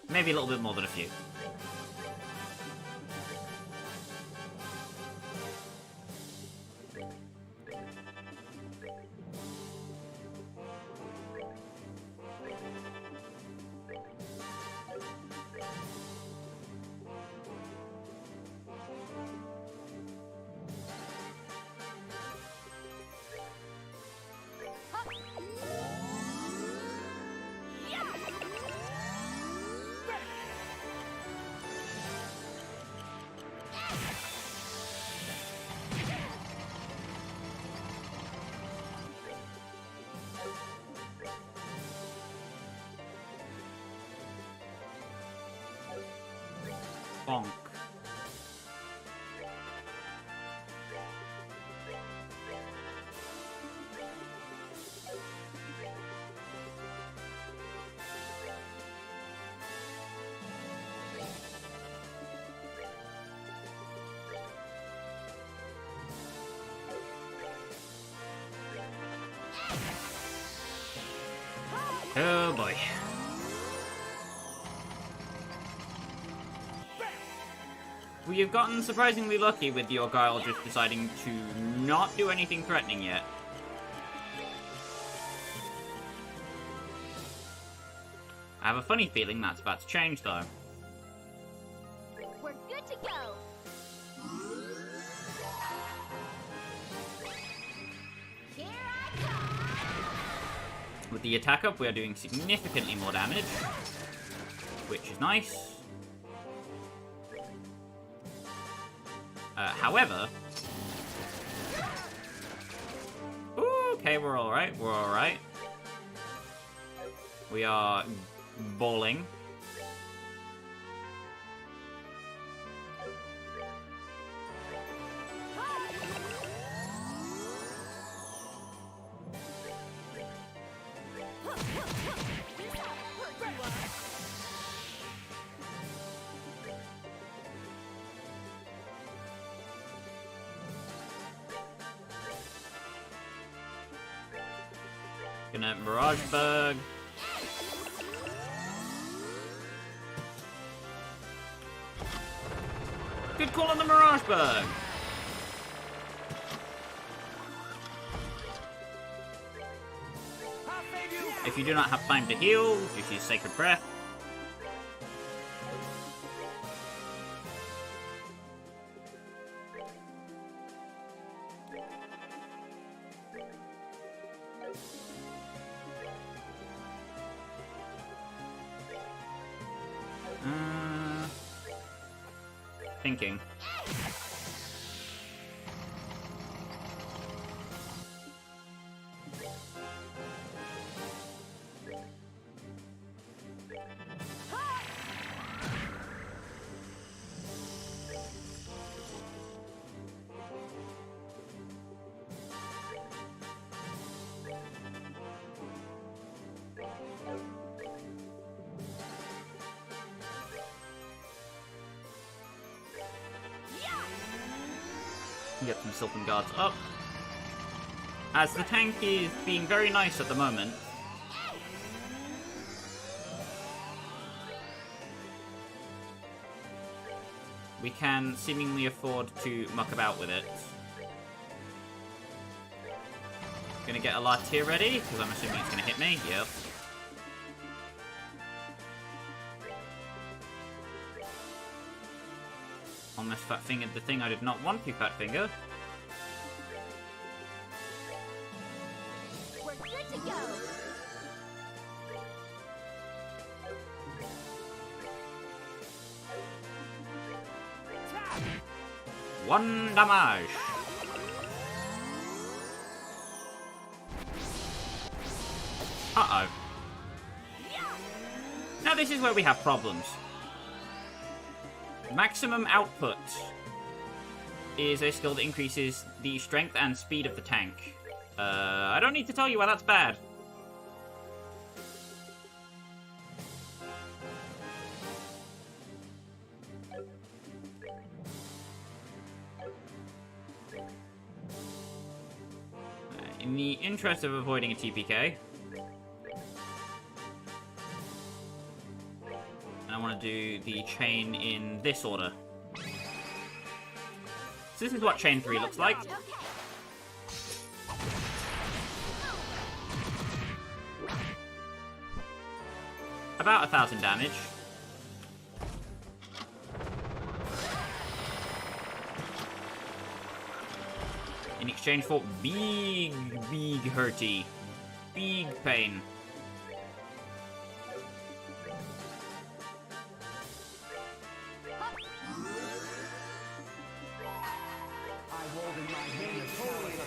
Maybe a little bit more than a few. Bonk. Oh boy. Well, you've gotten surprisingly lucky with your Guile just deciding to not do anything threatening yet. I have a funny feeling that's about to change, though.
We're good to go. Here I come.
With the attack up, we are doing significantly more damage, which is nice. However... Ooh, okay, we're alright, we're alright. We are bowling. Gonna Mirage Bug. Good call on the Mirage Bug. If you do not have time to heal, just use Sacred Breath. Thinking. Get some Sylvan Guards up. As the tank is being very nice at the moment. We can seemingly afford to muck about with it. Gonna get a Lartier ready, because I'm assuming it's gonna hit me. Yep. Almost fat fingered the thing I did not want to fat finger.
We're good to go.
One damage. Uh-oh. Now this is where we have problems. Maximum Output is a skill that increases the strength and speed of the tank. I don't need to tell you why that's bad. In the interest of avoiding a TPK, I want to do the chain in this order. So this is what chain 3 looks like. About 1,000 damage. In exchange for big hurty. Big pain.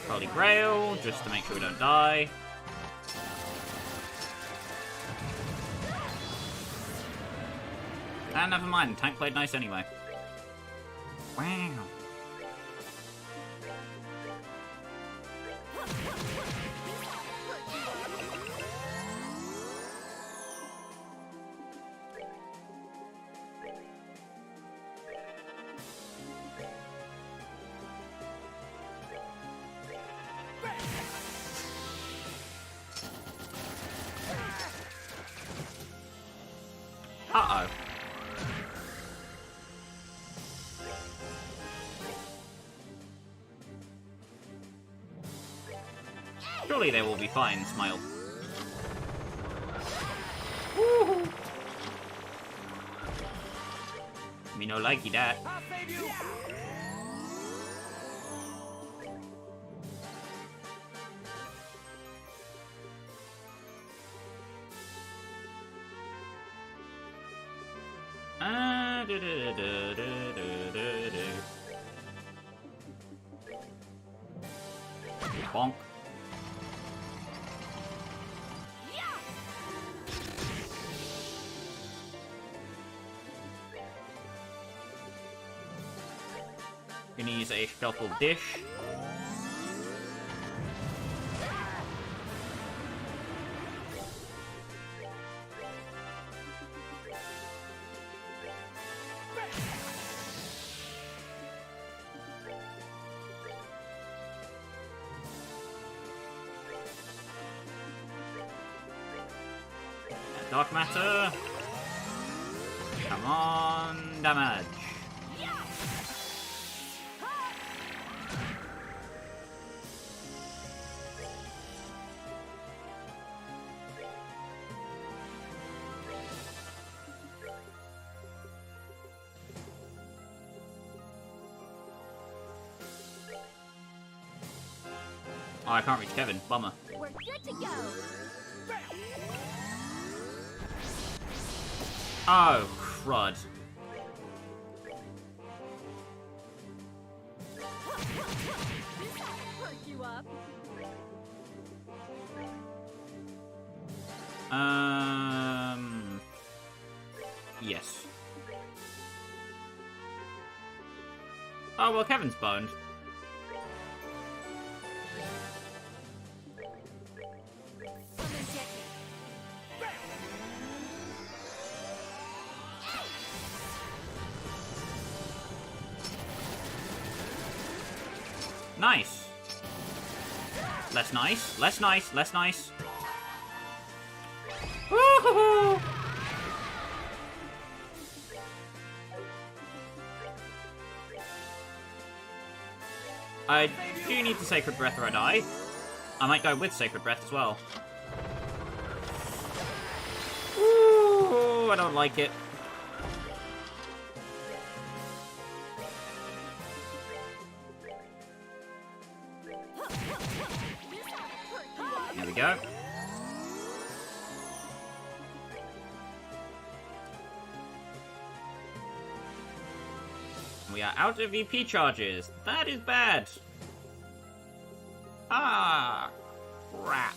Holy Grail, just to make sure we don't die. And never mind, tank played nice anyway. Wow. Uh-oh. Surely they will be fine, Smile. Woohoo! Me no likey that.
I'll save you.
Bonk. Gonna use a shuffle dish. Dark matter. Come on, damage. Oh, I can't reach Kevin. Bummer.
We're good to go.
Oh, crud.
Perk you up.
Yes. Oh, well, Kevin's boned.
Come and get me.
Nice. Less nice, less nice, less nice. Woohoo! I do need the Sacred Breath or I die. I might go with Sacred Breath as well. Ooh, I don't like it. There we go. We are out of VP charges. That is bad. Ah, crap.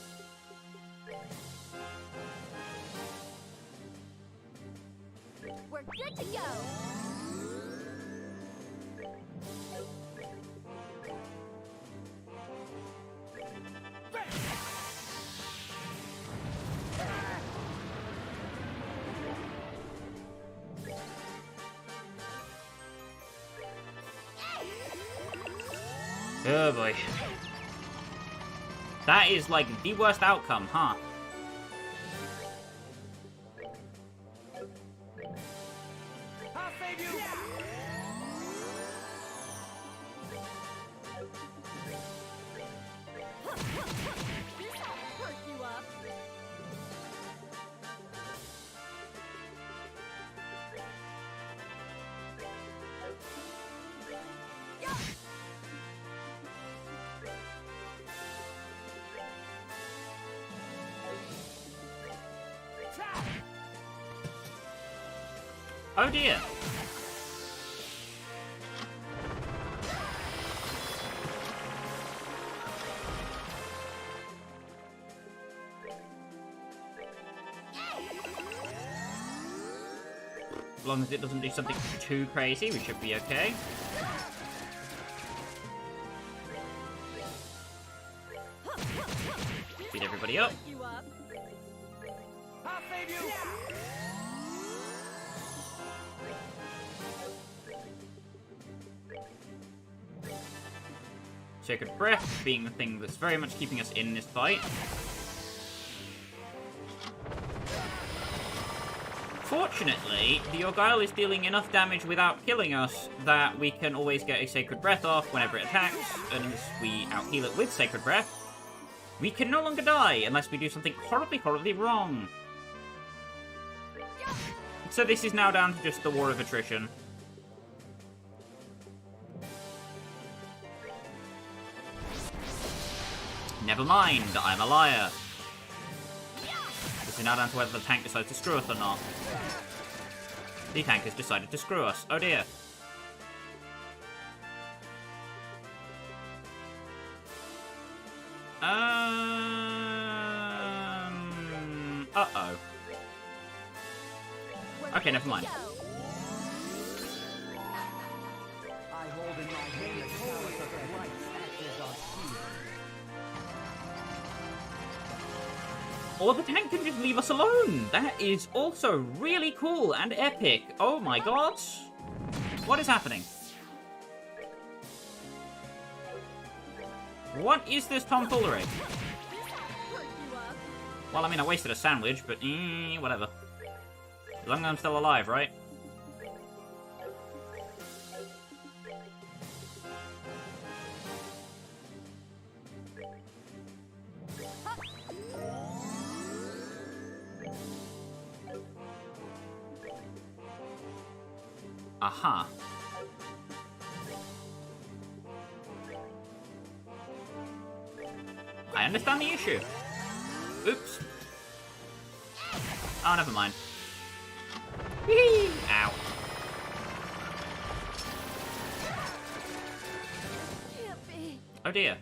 We're good to go.
Oh boy. That is like the worst outcome, huh?
I'll save you.
Perk you up.
Oh dear. long as it doesn't do something too crazy, we should be okay. Beat everybody up.
You up.
I'll save you!
Sacred Breath being the thing that's very much keeping us in this fight. Fortunately, the Argyle is dealing enough damage without killing us that we can always get a Sacred Breath off whenever it attacks, and as we out-heal it with Sacred Breath, we can no longer die unless we do something horribly, horribly wrong. So this is now down to just the war of attrition. Never mind, I'm a liar. This is now down to whether the tank decides to screw us or not. The tank has decided to screw us. Oh dear. Uh-oh. Okay, never mind.
I hold in my hand the chalice of the light acted on shield.
Or the tank can just leave us alone. That is also really cool and epic. Oh my god. What is happening? What is this tomfoolery? Well, I mean, I wasted a sandwich, but whatever. As long as I'm still alive, right? Aha. I understand the issue. Oops. Oh, never mind. Whee! Ow.
Can't be.
Oh dear.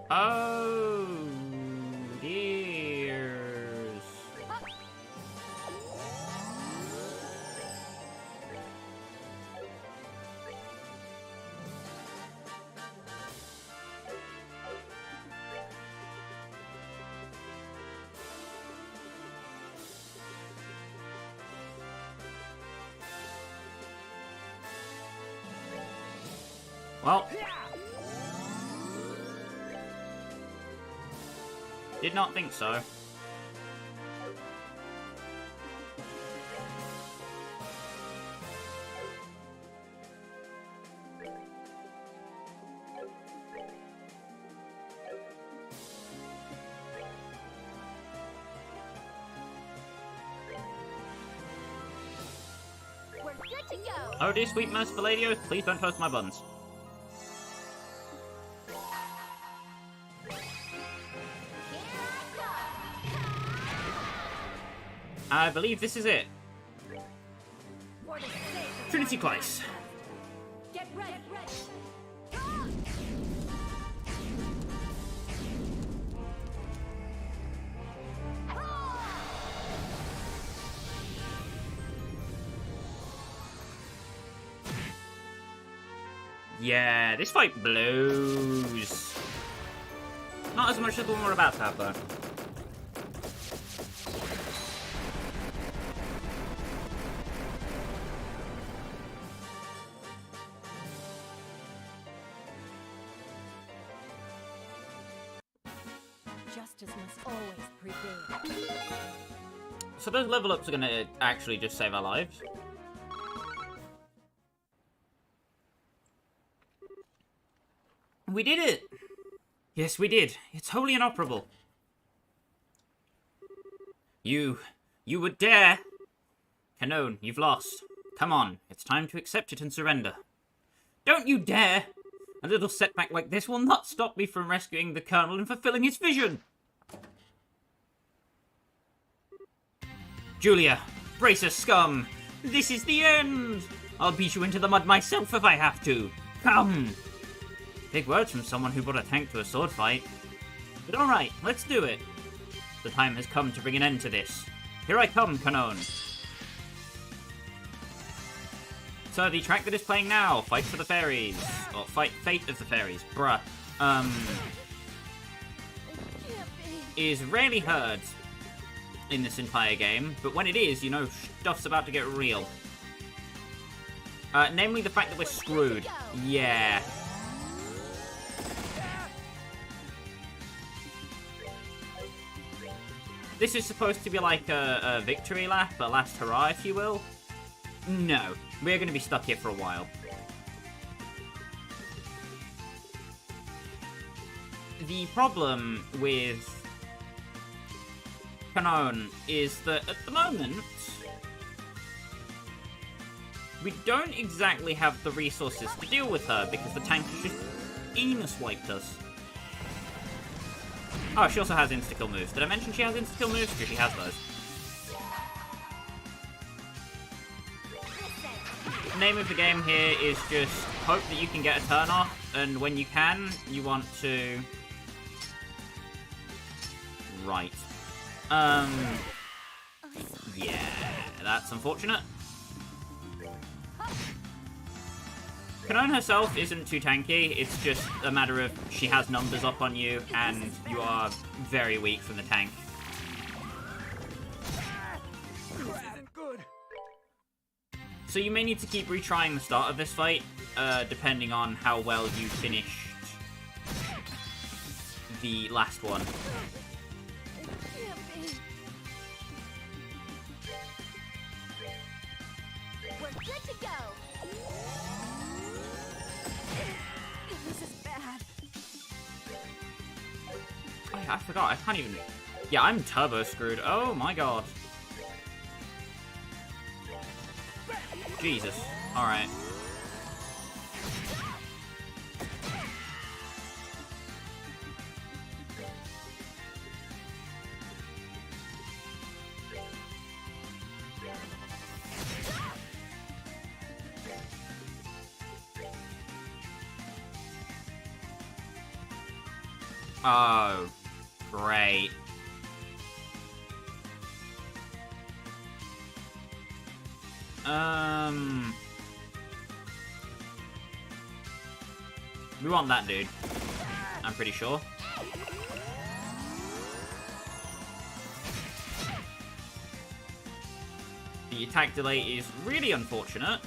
Oh dears. Well, did not think so.
We're good to go.
Oh dear sweet merciful ladios, please don't toast my buns. I believe this is it.
For the sake of
Trinity Place.
Get ready.
Yeah, this fight blows. Not as much as the one we're about to have, though.
Justice must always prevail.
So those level ups are going to actually just save our lives. We did it! Yes, we did. It's wholly inoperable. You would dare! Canon, you've lost. Come on, it's time to accept it and surrender. Don't you dare! A little setback like this will not stop me from rescuing the Colonel and fulfilling his vision! Julia, brace a scum! This is the end! I'll beat you into the mud myself if I have to. Come! Big words from someone who brought a tank to a sword fight. But alright, let's do it. The time has come to bring an end to this. Here I come, Canon. So the track that is playing now, Fight for the Fairies, or Fate of the Fairies, bruh, is rarely heard in this entire game, but when it is, you know, stuff's about to get real. Namely the fact that we're screwed. Yeah. This is supposed to be like a victory lap, a last hurrah, if you will. No, we're going to be stuck here for a while. The problem with Canon is that at the moment, we don't exactly have the resources to deal with her because the tank has just anus-wiped us. Oh, she also has insta-kill moves. Did I mention she has insta-kill moves? Because she has those. The name of the game here is just hope that you can get a turn off, and when you can, you want to... Right. Yeah, that's unfortunate. Canon herself isn't too tanky, it's just a matter of she has numbers up on you, and you are very weak from the tank.
This isn't good.
So you may need to keep retrying the start of this fight, depending on how well you finished the last one.
We're good to go. This is bad.
Oh, I forgot, I can't even... Yeah, I'm turbo screwed. Oh my god. Jesus. Alright. Oh, great. We want that dude. I'm pretty sure. The attack delay is really unfortunate.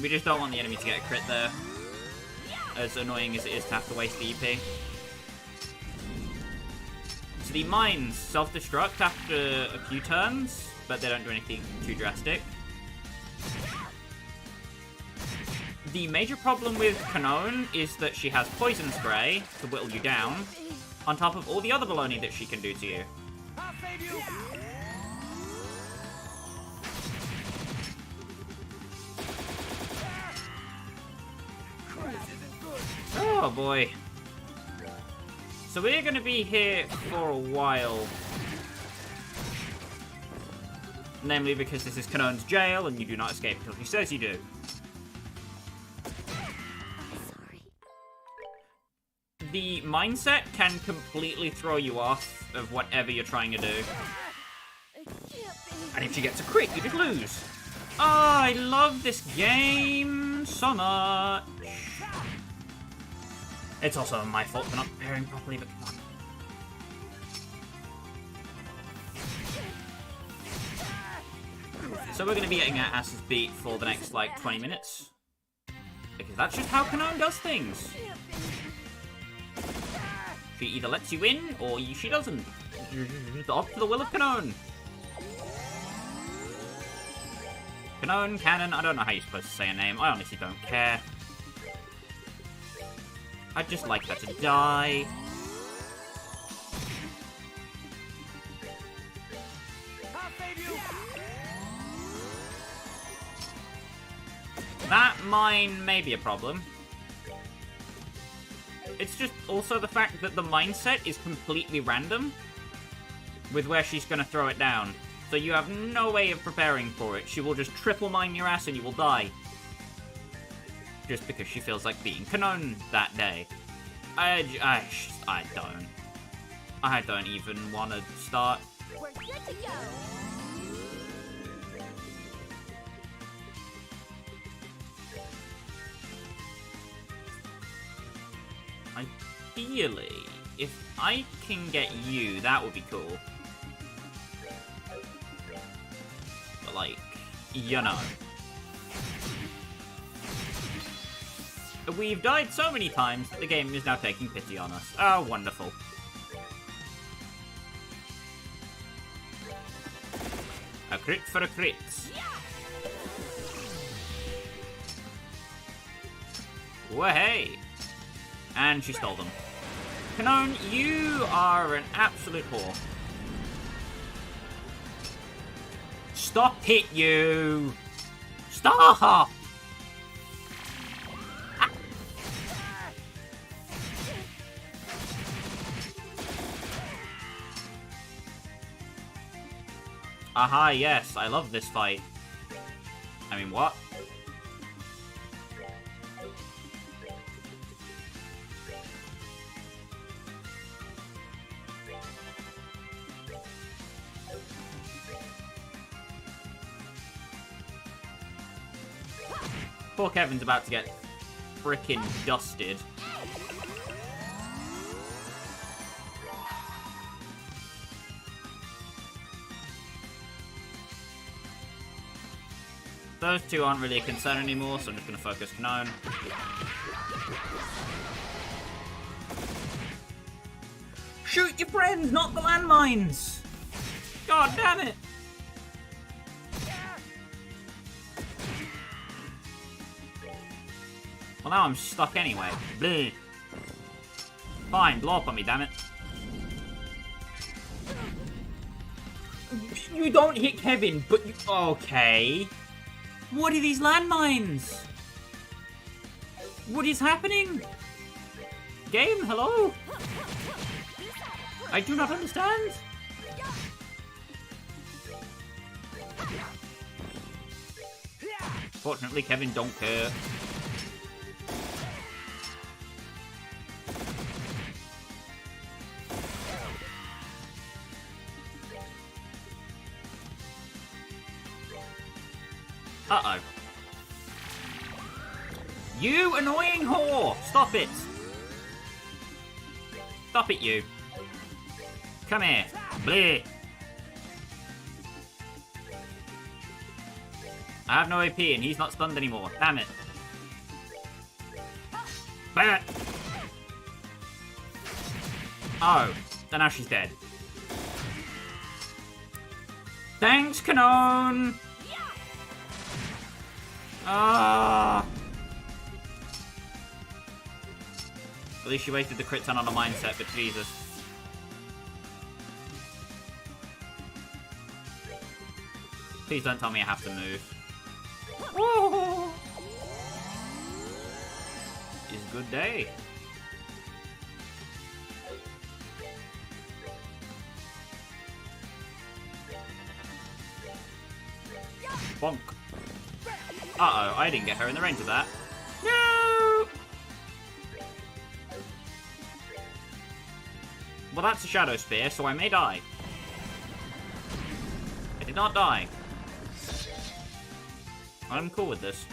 We just don't want the enemy to get a crit there. As annoying as it is to have to waste the EP. So the mines self-destruct after a few turns, but they don't do anything too drastic. The major problem with Canon is that she has Poison Spray to whittle you down, on top of all the other baloney that she can do to you.
I'll save you.
Oh boy. So we're going to be here for a while. Namely because this is Canon's jail and you do not escape until he says you do. The mindset can completely throw you off of whatever you're trying to do. And if she gets a crit, you just lose. Oh, I love this game so much. It's also my fault for not preparing properly, but come on. So we're going to be getting our asses beat for the next, like, 20 minutes. Because that's just how Canon does things. She either lets you in, or she doesn't. Up to the will of Canon. Canon, Canon, I don't know how you're supposed to say her name. I honestly don't care. I'd just like her to die. That mine may be a problem. It's just also the fact that the mindset is completely random with where she's going to throw it down. So you have no way of preparing for it. She will just triple mine your ass and you will die. Just because she feels like being Canon that day. I don't even want to start.
We're good to go.
ideally, if I can get you, that would be cool. But, like, you know. We've died so many times that the game is now taking pity on us. Oh, wonderful. A crit for a crit. Whoa-hey! And she stole them. Canon, you are an absolute whore. Stop it, you! Stop! Aha, yes, I love this fight. I mean, what? Poor Kevin's about to get frickin' dusted. Those two aren't really a concern anymore, so I'm just going to focus Canon. Shoot your friends, not the landmines! God damn it! Well, now I'm stuck anyway. Bleh. Fine, blow up on me, damn it. You don't hit Kevin, but you... Okay. What are these landmines? What is happening? Game, hello? I do not understand. Fortunately, Kevin don't care. Uh-oh. You annoying whore! Stop it! Stop it, you. Come here. Bleh. I have no AP and he's not stunned anymore. Damn it. Bah. Oh. So now she's dead. Thanks, Canon! Ah! At least she wasted the crit ton on a mindset, but Jesus. Please don't tell me I have to move. Woo! It's a good day. Bonk. Uh-oh, I didn't get her in the range of that. No! Well, that's a Shadow Spear, so I may die. I did not die. I'm cool with this.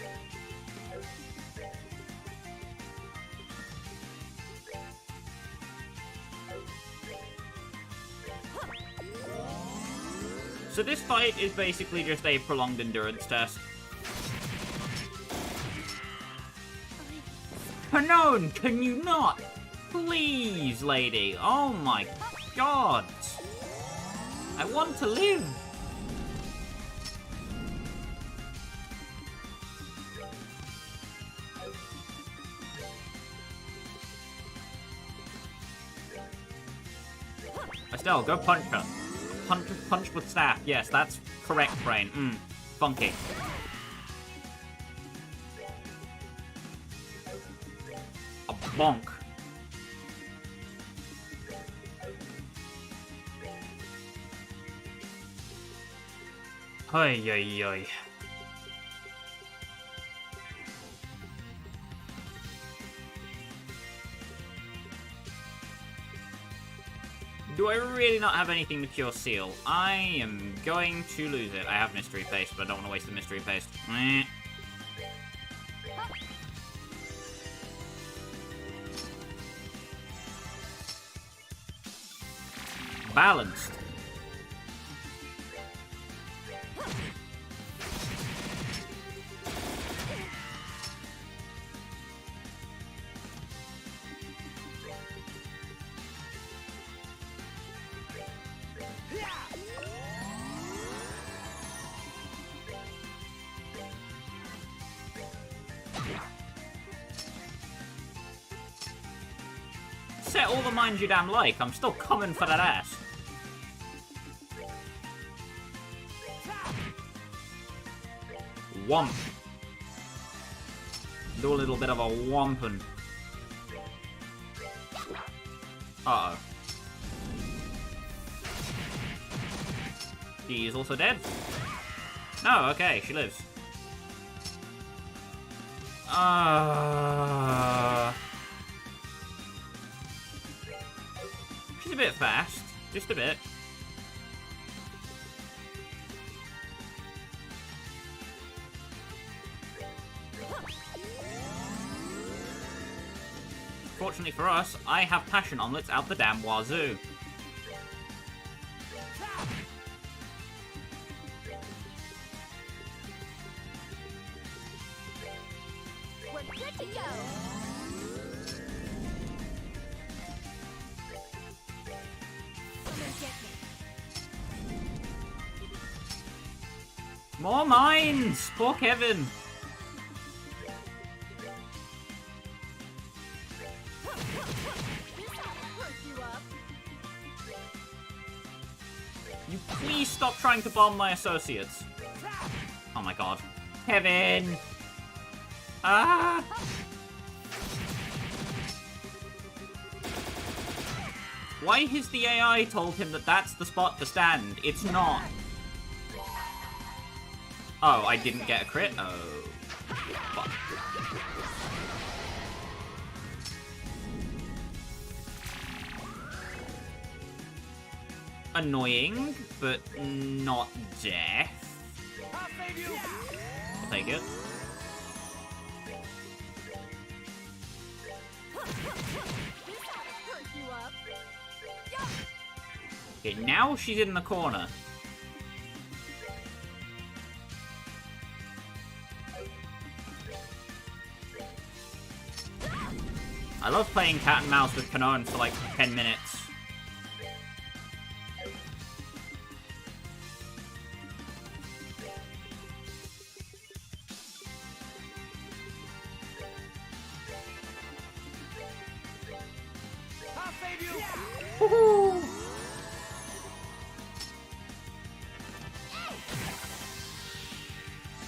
So this fight is basically just a prolonged endurance test. Canon, can you not? Please, lady. Oh my god. I want to live. Estelle, go punch her. Punch with staff. Yes, that's correct, brain. Funky. A bonk. Ay, ay, ay. Do I really not have anything to cure Seal? I am going to lose it. I have Mystery Paste, but I don't want to waste the Mystery Paste. Meh. Balanced. Set all the mines you damn like. I'm still coming for that ass. Womp. Do a little bit of a womping. Uh-oh. She's also dead? No, okay, she lives. She's a bit fast. Just a bit. Fortunately for us, I have passion omelets out the damn wazoo.
We're good to go. Come and get me.
More mines! Poor Kevin. You please stop trying to bomb my associates. Oh my god. Kevin! Ah! Why has the AI told him that that's the spot to stand? It's not. Oh, I didn't get a crit? Oh. Fuck. Annoying, but not death. I'll take it. Okay, now she's in the corner. I love playing cat and mouse with Canon for like 10 minutes. Woohoo!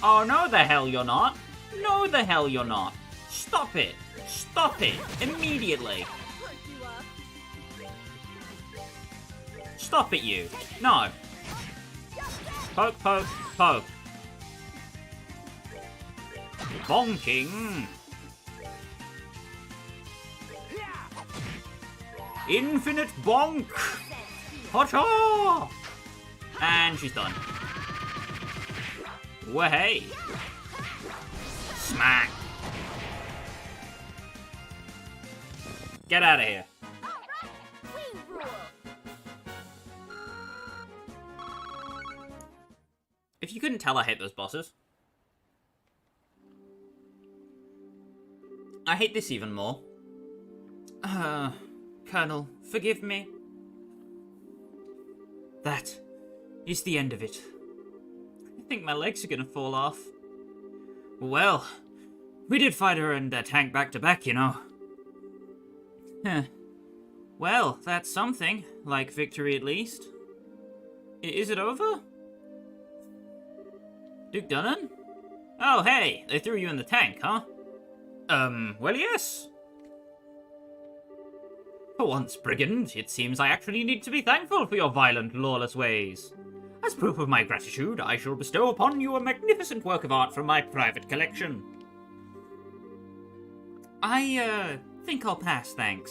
Oh, no the hell you're not. No the hell you're not. Stop it. Stop it. Immediately. Stop it, you. No. Poke, poke, poke. Bonking. Infinite bonk. Hotcha! And she's done. Way. Smack. Get out of here. If you couldn't tell, I hate those bosses. I hate this even more. Colonel, forgive me. That is the end of it. I think my legs are gonna fall off. Well, we did fight her and that tank back to back, you know. Huh. Well, that's something. Like victory at least. Is it over? Duke Dunnan? Oh, hey, they threw you in the tank, huh? Well, yes. For once, Brigand, it seems I actually need to be thankful for your violent, lawless ways. As proof of my gratitude, I shall bestow upon you a magnificent work of art from my private collection. I, think I'll pass, thanks.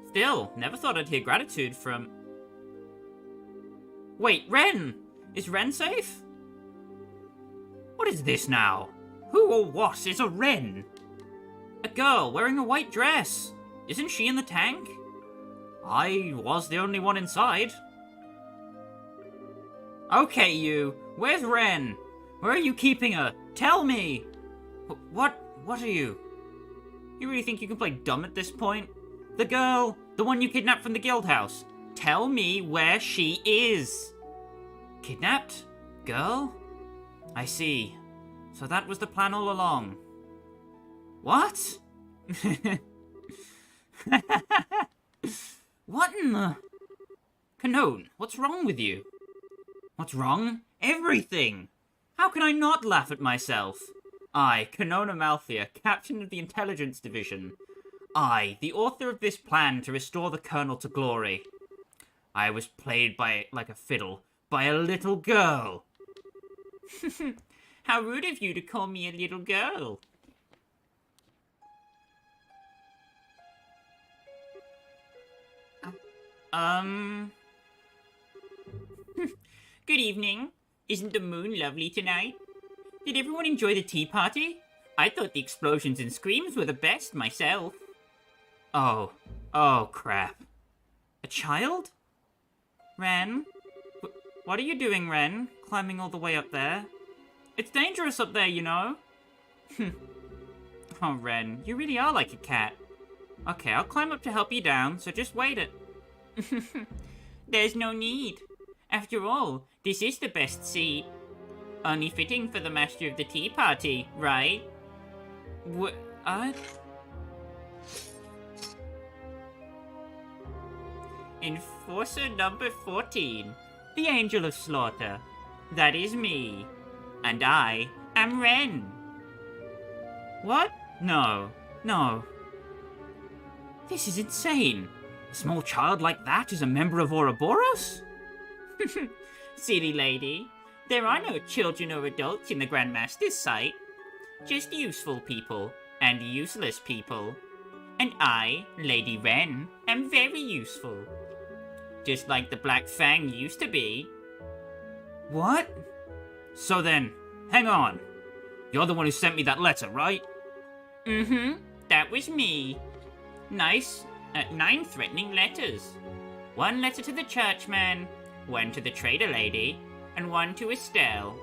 Still, never thought I'd hear gratitude from... Wait, Renne! Is Renne safe? What is this now? Who or what is a Renne? A girl wearing a white dress. Isn't she in the tank? I was the only one inside. Okay, you. Where's Renne? Where are you keeping her? Tell me! What are you? You really think you can play dumb at this point? The girl! The one you kidnapped from the guild house. Tell me where she is! Kidnapped? Girl? I see. So that was the plan all along. What? What in the... Canone, what's wrong with you? What's wrong? Everything! How can I not laugh at myself? I, Canone Amalthea, captain of the intelligence division. I, the author of this plan to restore the Colonel to glory. I was played by, like a fiddle, by a little girl. How rude of you to call me a little girl. Good evening. Isn't the moon lovely tonight? Did everyone enjoy the tea party? I thought the explosions and screams were the best myself. Oh crap. A child? Renne? What are you doing, Renne? Climbing all the way up there? It's dangerous up there, you know. Oh, Renne, you really are like a cat. Okay, I'll climb up to help you down, so just wait it. There's no need. After all, this is the best seat. Only fitting for the master of the tea party, right? What? Enforcer number 14, the Angel of Slaughter. That is me. And I am Renne. What? No. This is insane. A small child like that is a member of Ouroboros? Silly lady. There are no children or adults in the Grandmaster's sight. Just useful people and useless people. And I, Lady Renne, am very useful. Just like the Black Fang used to be. What? So then, hang on. You're the one who sent me that letter, right? That was me. Nice. 9 threatening letters. 1 letter to the churchman, 1 to the trader lady, and 1 to Estelle.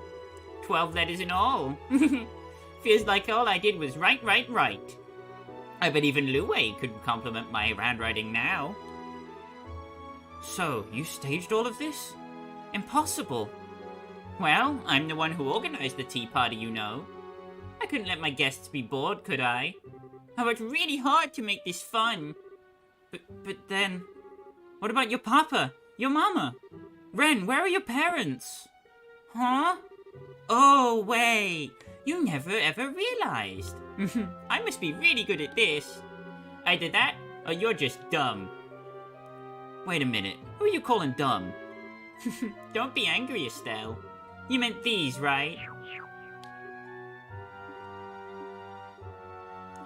12 letters in all. Feels like all I did was write. I bet even Luwei could compliment my handwriting now. So, you staged all of this? Impossible. Well, I'm the one who organized the tea party, you know. I couldn't let my guests be bored, could I? I worked really hard to make this fun. But then... What about your papa? Your mama? Renne, where are your parents? Huh? Oh, wait. You never ever realized. I must be really good at this. Either that, or you're just dumb. Wait a minute. Who are you calling dumb? Don't be angry, Estelle. You meant these, right?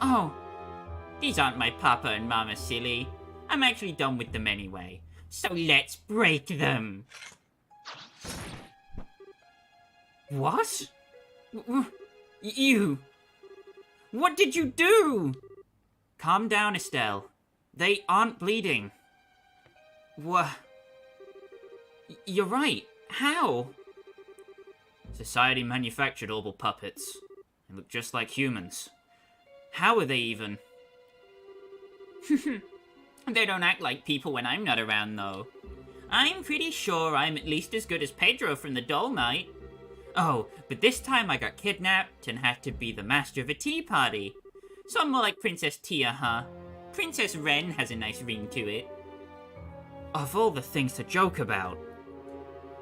Oh. These aren't my papa and mama, silly. I'm actually done with them anyway. So let's break them. What? You... What did you do? Calm down, Estelle. They aren't bleeding. What? You're right. How? Society manufactured Orbital puppets. They look just like humans. How are they even? They don't act like people when I'm not around, though. I'm pretty sure I'm at least as good as Pedro from the Doll Knight. Oh, but this time I got kidnapped and had to be the master of a tea party. So I'm more like Princess Tia, huh? Princess Renne has a nice ring to it. Of all the things to joke about.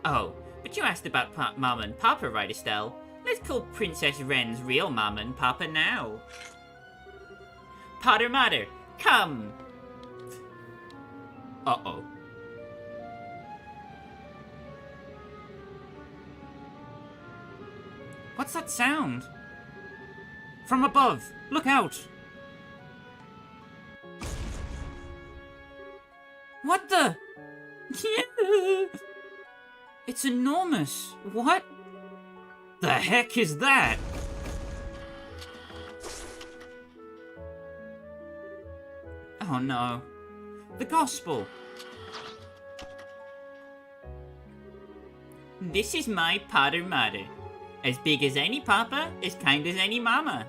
Oh, but you asked about Mama and Papa, right, Estelle? Let's call Princess Renne's real Mama and Papa now. Potter Mater, come! Uh-oh. What's that sound? From above! Look out! What the? It's enormous. What the heck is that? Oh no. The gospel. This is my pater mater. As big as any papa, as kind as any mama.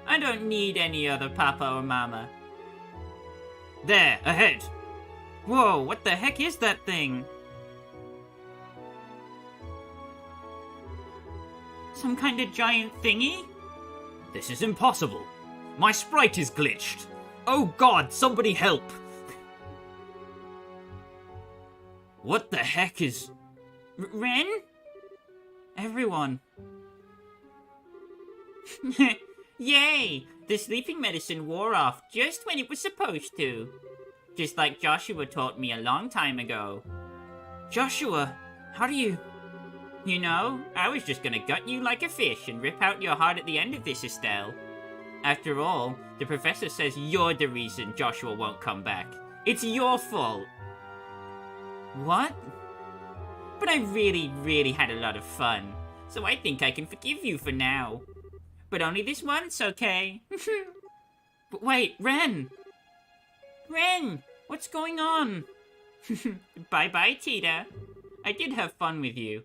I don't need any other papa or mama. There, ahead. Whoa, what the heck is that thing? Some kind of giant thingy? This is impossible. My sprite is glitched. Oh god, somebody help! What the heck is... Ren? Everyone. Yay! The sleeping medicine wore off just when it was supposed to. Just like Joshua taught me a long time ago. Joshua, how do you... You know, I was just gonna gut you like a fish and rip out your heart at the end of this, Estelle. After all, the professor says you're the reason Joshua won't come back. It's your fault. What? But I really had a lot of fun, so I think I can forgive you for now. But only this once, okay? But wait, Ren! Ren! What's going on? Bye-bye, Tita. I did have fun with you.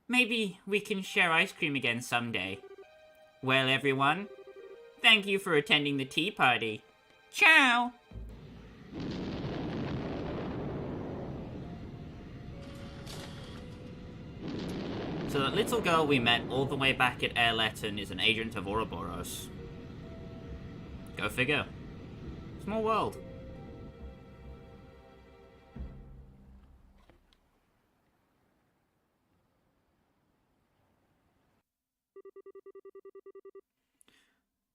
Maybe we can share ice cream again someday. Well, everyone, thank you for attending the tea party. Ciao! So that little girl we met all the way back at Airleton is an agent of Ouroboros. Go figure. Small world.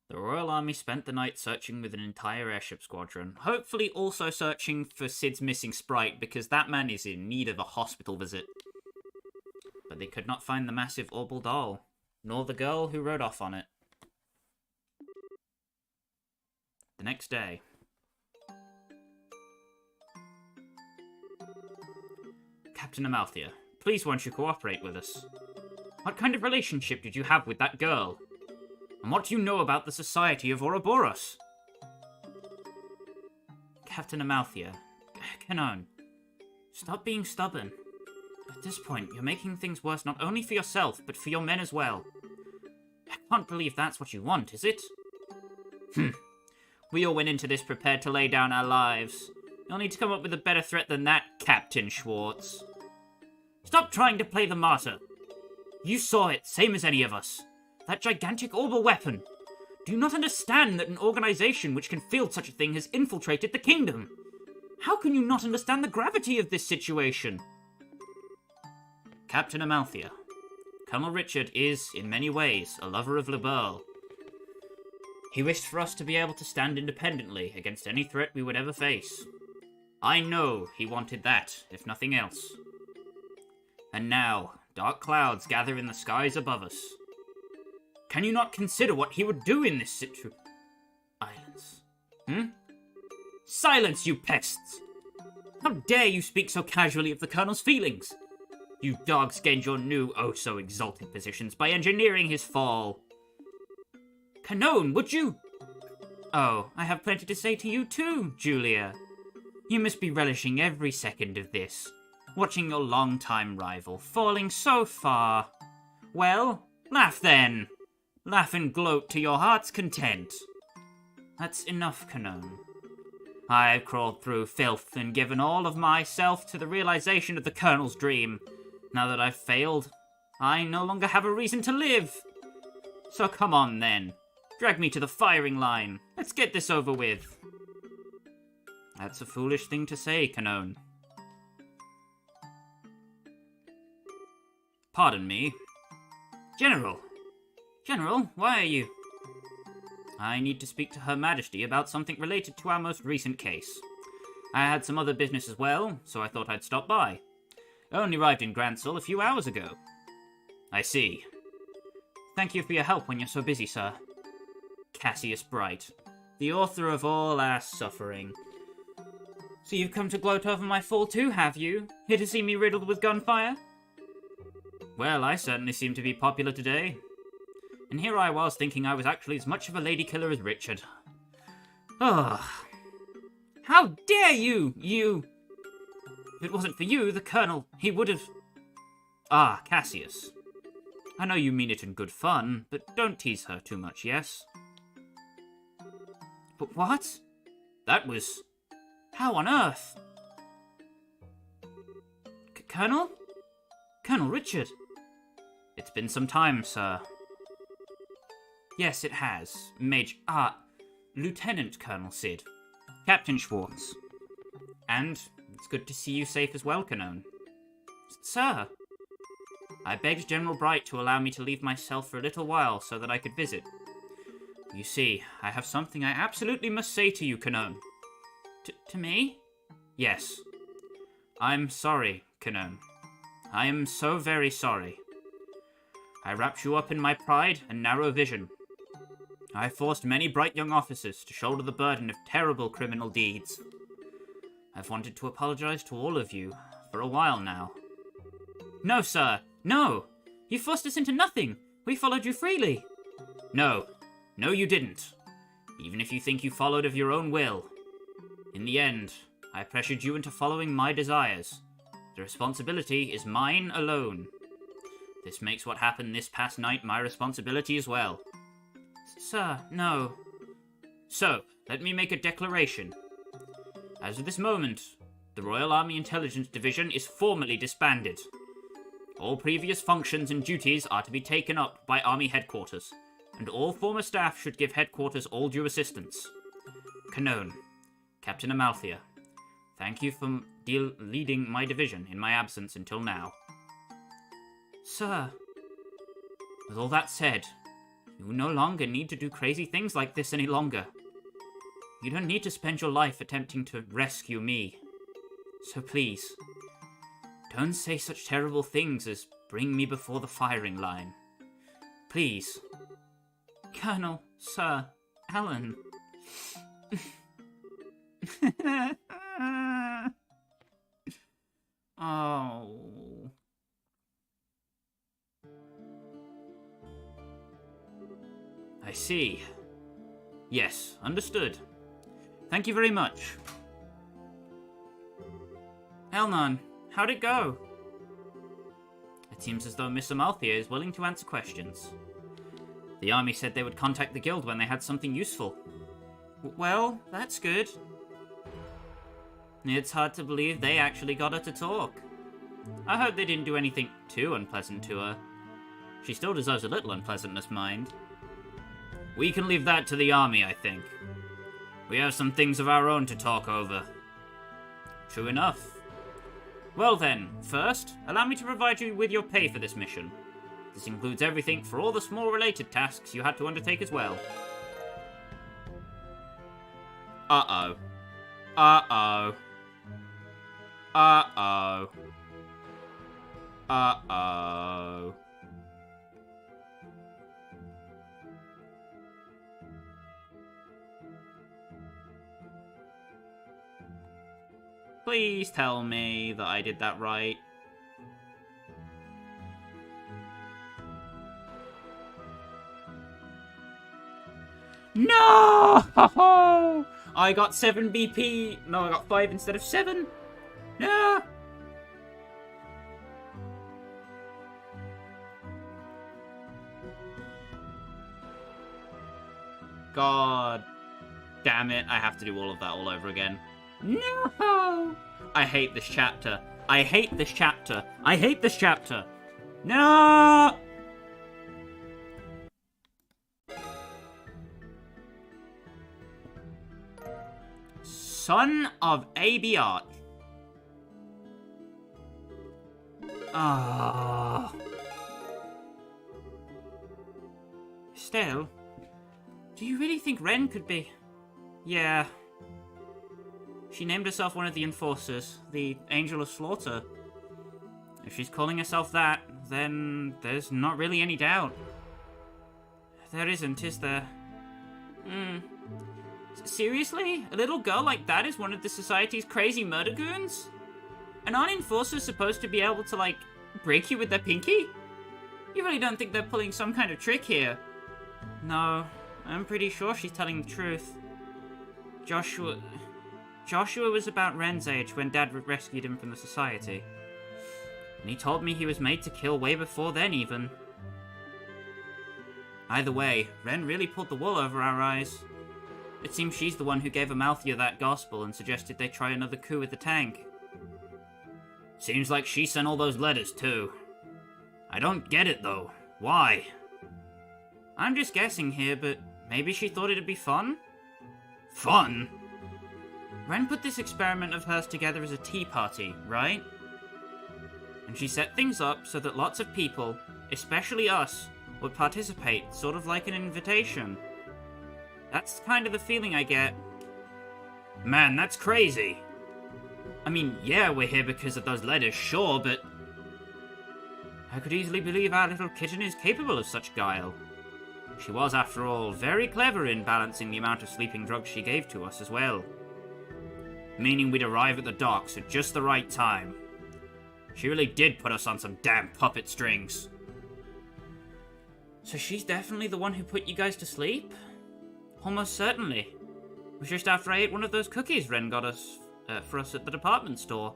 The Royal Army spent the night searching with an entire airship squadron, hopefully also searching for Sid's missing sprite, because that man is in need of a hospital visit. But they could not find the massive Orbal doll, nor the girl who rode off on it. The next day. Captain Amalthea, please won't you cooperate with us? What kind of relationship did you have with that girl? And what do you know about the Society of Ouroboros? Captain Amalthea, Canon, stop being stubborn. At this point, you're making things worse not only for yourself, but for your men as well. I can't believe that's what you want, is it? We all went into this prepared to lay down our lives. You'll need to come up with a better threat than that, Captain Schwartz. Stop trying to play the martyr. You saw it, same as any of us. That gigantic Orbal weapon. Do you not understand that an organization which can field such a thing has infiltrated the kingdom? How can you not understand the gravity of this situation? Captain Amalthea, Colonel Richard is, in many ways, a lover of Liberl. He wished for us to be able to stand independently against any threat we would ever face. I know he wanted that, if nothing else. And now, dark clouds gather in the skies above us. Can you not consider what he would do in this Silence. Silence, you pests! How dare you speak so casually of the Colonel's feelings? You dogs gained your new, oh-so-exalted positions by engineering his fall. Canon, would you... Oh, I have plenty to say to you too, Julia. You must be relishing every second of this, watching your long-time rival falling so far. Well, laugh then. Laugh and gloat to your heart's content. That's enough, Canon. I've crawled through filth and given all of myself to the realization of the Colonel's dream. Now that I've failed, I no longer have a reason to live. So come on then. Drag me to the firing line. Let's get this over with. That's a foolish thing to say, Canon. Pardon me. General! General, why are you... I need to speak to Her Majesty about something related to our most recent case. I had some other business as well, so I thought I'd stop by. I only arrived in Grancel a few hours ago. I see. Thank you for your help when you're so busy, sir. Cassius Bright, the author of all our suffering. So you've come to gloat over my fall too, have you? Here to see me riddled with gunfire? Well, I certainly seem to be popular today. And here I was thinking I was actually as much of a lady killer as Richard. Ugh. How dare you, you... If it wasn't for you, the Colonel, he would have... Ah, Cassius. I know you mean it in good fun, but don't tease her too much, yes? But what? That was... How on earth? Colonel? Colonel Richard? It's been some time, sir. Yes, it has. Lieutenant Colonel Sid. Captain Schwartz. And it's good to see you safe as well, Canon. Sir, I begged General Bright to allow me to leave my cell for a little while so that I could visit. You see, I have something I absolutely must say to you, Canon. To me? Yes. I'm sorry, Canon. I am so very sorry. I wrapped you up in my pride and narrow vision. I forced many bright young officers to shoulder the burden of terrible criminal deeds. I've wanted to apologize to all of you for a while now. No, sir, no! You forced us into nothing! We followed you freely! No, you didn't. Even if you think you followed of your own will. In the end, I pressured you into following my desires. The responsibility is mine alone. This makes what happened this past night my responsibility as well. Sir, no. So, let me make a declaration. As of this moment, the Royal Army Intelligence Division is formally disbanded. All previous functions and duties are to be taken up by Army Headquarters, and all former staff should give Headquarters all due assistance. Canon, Captain Amalthea, thank you for leading my division in my absence until now. Sir, with all that said, you no longer need to do crazy things like this any longer. You don't need to spend your life attempting to rescue me. So please, don't say such terrible things as bring me before the firing line. Please. Colonel, Sir, Alan. Oh. I see. Yes, understood. Thank you very much. Elnon, how'd it go? It seems as though Miss Amalthea is willing to answer questions. The army said they would contact the guild when they had something useful. Well, that's good. It's hard to believe they actually got her to talk. I hope they didn't do anything too unpleasant to her. She still deserves a little unpleasantness, mind. We can leave that to the army, I think. We have some things of our own to talk over. True enough. Well then, first, allow me to provide you with your pay for this mission. This includes everything for all the small related tasks you had to undertake as well. Uh-oh. Uh-oh. Uh-oh. Uh-oh. Please tell me that I did that right. No! I got 7 BP. No, I got 5 instead of 7. No! God damn it, I have to do all of that all over again. No! I hate this chapter. I hate this chapter. I hate this chapter. No! Son of A.B. Art. Ah. Still, do you really think Renne could be? Yeah. She named herself one of the Enforcers, the Angel of Slaughter. If she's calling herself that, then there's not really any doubt. There isn't, is there? Seriously? A little girl like that is one of the Society's crazy murder goons? And aren't Enforcers supposed to be able to, like, break you with their pinky? You really don't think they're pulling some kind of trick here? No, I'm pretty sure she's telling the truth. Joshua was about Renne's age when Dad rescued him from the Society. And he told me he was made to kill way before then, even. Either way, Renne really pulled the wool over our eyes. It seems she's the one who gave Amalthea that gospel and suggested they try another coup with the tank. Seems like she sent all those letters, too. I don't get it, though. Why? I'm just guessing here, but maybe she thought it'd be fun? Fun? Renne put this experiment of hers together as a tea party, right? And she set things up so that lots of people, especially us, would participate, sort of like an invitation. That's kind of the feeling I get. Man, that's crazy. I mean, yeah, we're here because of those letters, sure, but I could easily believe our little kitten is capable of such guile. She was, after all, very clever in balancing the amount of sleeping drugs she gave to us as well. Meaning we'd arrive at the docks at just the right time. She really did put us on some damn puppet strings. So she's definitely the one who put you guys to sleep? Almost certainly. It was just after I ate one of those cookies Renne got us for us at the department store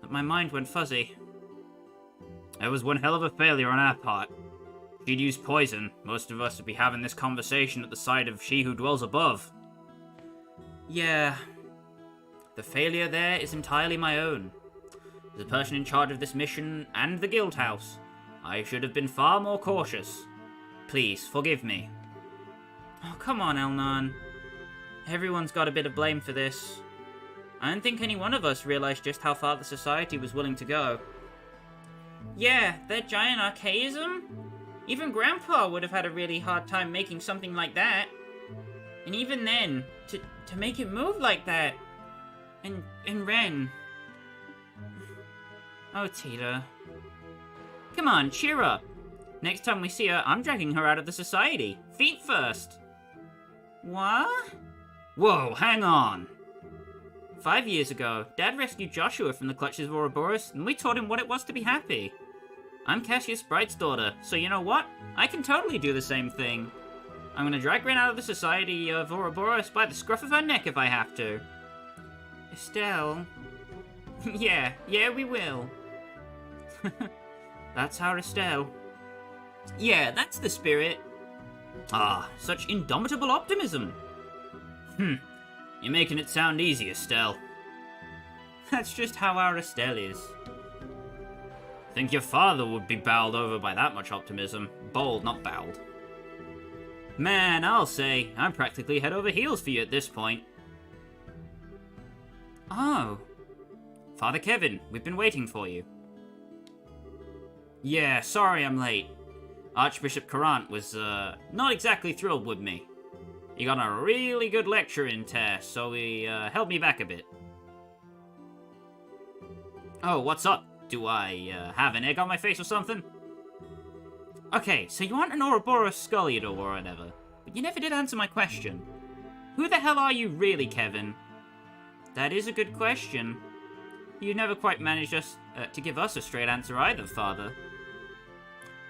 that my mind went fuzzy. It was one hell of a failure on our part. If she'd used poison, most of us would be having this conversation at the sight of she who dwells above. Yeah. The failure there is entirely my own. As a person in charge of this mission and the guild house, I should have been far more cautious. Please, forgive me. Oh, come on, Elnan. Everyone's got a bit of blame for this. I don't think any one of us realized just how far the society was willing to go. Yeah, that giant archaism? Even Grandpa would have had a really hard time making something like that. And even then, to make it move like that. And Renne. Oh, Tita. Come on, cheer up. Next time we see her, I'm dragging her out of the society. Feet first. What? Whoa, hang on. 5 years ago, Dad rescued Joshua from the clutches of Ouroboros, and we taught him what it was to be happy. I'm Cassius Bright's daughter, so you know what? I can totally do the same thing. I'm gonna drag Renne out of the society of Ouroboros by the scruff of her neck if I have to. Estelle... yeah, we will. That's our Estelle. Yeah, that's the spirit. Ah, such indomitable optimism. You're making it sound easy, Estelle. That's just how our Estelle is. Think your father would be bowled over by that much optimism. Bowled, not bowled. Man, I'll say, I'm practically head over heels for you at this point. Oh. Father Kevin, we've been waiting for you. Yeah, sorry I'm late. Archbishop Courant was, not exactly thrilled with me. He got a really good lecture in test, so he, held me back a bit. Oh, what's up? Do I, have an egg on my face or something? Okay, so you aren't an Ouroboros Scullion or whatever, but you never did answer my question. Who the hell are you really, Kevin? That is a good question. You never quite managed to give us a straight answer either, Father.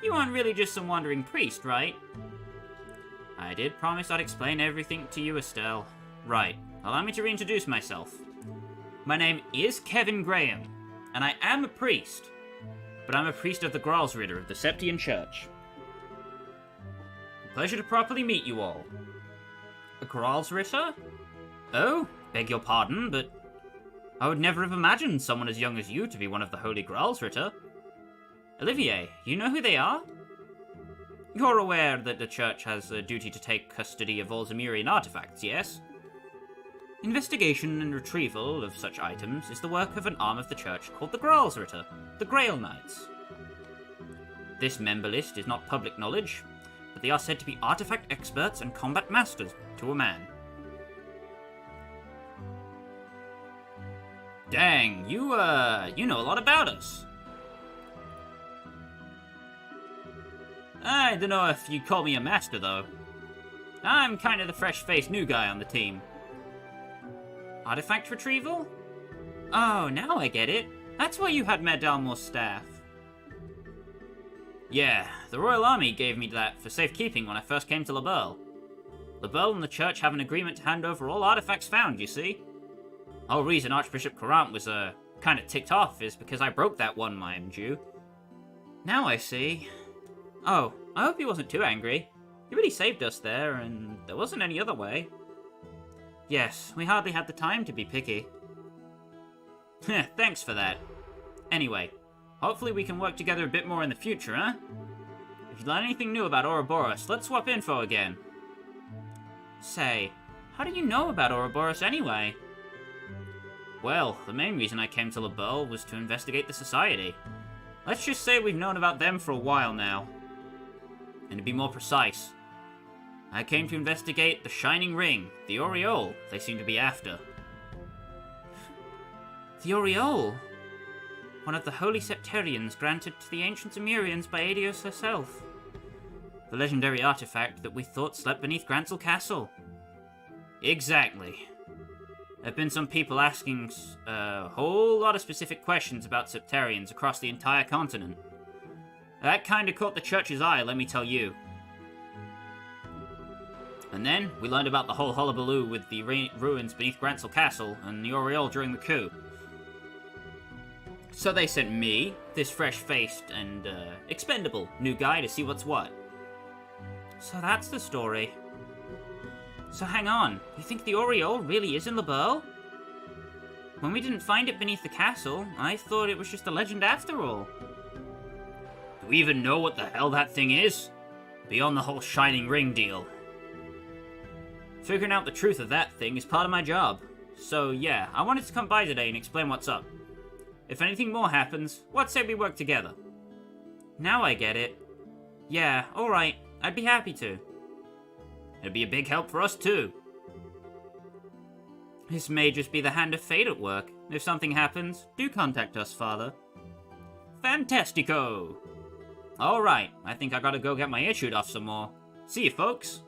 You aren't really just some wandering priest, right? I did promise I'd explain everything to you, Estelle. Right, allow me to reintroduce myself. My name is Kevin Graham, and I am a priest. But I'm a priest of the Gralsritter of the Septian Church. Pleasure to properly meet you all. A Gralsritter? Oh, beg your pardon, but I would never have imagined someone as young as you to be one of the Holy Gralsritter. Olivier, you know who they are? You're aware that the Church has a duty to take custody of all Zemurian artifacts, yes? Investigation and retrieval of such items is the work of an arm of the Church called the Gralsritter, the Grail Knights. This member list is not public knowledge, but they are said to be artifact experts and combat masters to a man. Dang, you know a lot about us. I don't know if you'd call me a master, though. I'm kind of the fresh-faced new guy on the team. Artifact retrieval? Oh, now I get it. That's why you had Mayor Dalmore's staff. Yeah, the Royal Army gave me that for safekeeping when I first came to Laberle. Laberle and the Church have an agreement to hand over all artifacts found, you see? The whole reason Archbishop Courant was, kinda ticked off is because I broke that one, mind you. Now I see. Oh, I hope he wasn't too angry. He really saved us there, and there wasn't any other way. Yes, we hardly had the time to be picky. Thanks for that. Anyway, hopefully we can work together a bit more in the future, huh? If you learn anything new about Ouroboros, let's swap info again. Say, how do you know about Ouroboros anyway? Well, the main reason I came to LaBelle was to investigate the society. Let's just say we've known about them for a while now. And to be more precise, I came to investigate the Shining Ring, the Aureole they seem to be after. The Aureole? One of the holy septarians granted to the ancient Zemurians by Aidios herself. The legendary artifact that we thought slept beneath Grancel Castle. Exactly. There have been some people asking a whole lot of specific questions about septarians across the entire continent. That kinda caught the church's eye, let me tell you. And then, we learned about the whole hullabaloo with the ruins beneath Grancel Castle and the Aureole during the coup. So they sent me, this fresh-faced and, expendable new guy to see what's what. So that's the story. So hang on, you think the Aureole really is in LaBelle? When we didn't find it beneath the castle, I thought it was just a legend after all. Do we even know what the hell that thing is? Beyond the whole Shining Ring deal. Figuring out the truth of that thing is part of my job. So yeah, I wanted to come by today and explain what's up. If anything more happens, what say we work together? Now I get it. Yeah, alright, I'd be happy to. It'd be a big help for us too. This may just be the hand of fate at work. If something happens, do contact us, Father. Fantastico! Alright, I think I gotta go get my ear chewed off some more. See you, folks!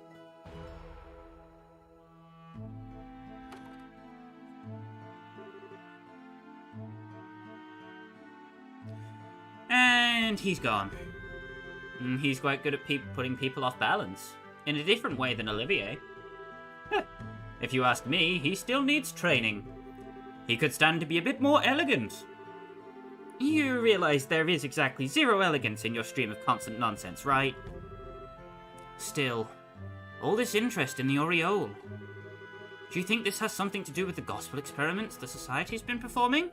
And he's gone. He's quite good at putting people off balance. In a different way than Olivier. If you ask me, he still needs training. He could stand to be a bit more elegant. You realize there is exactly zero elegance in your stream of constant nonsense, right? Still, all this interest in the Aureole. Do you think this has something to do with the gospel experiments the Society's been performing?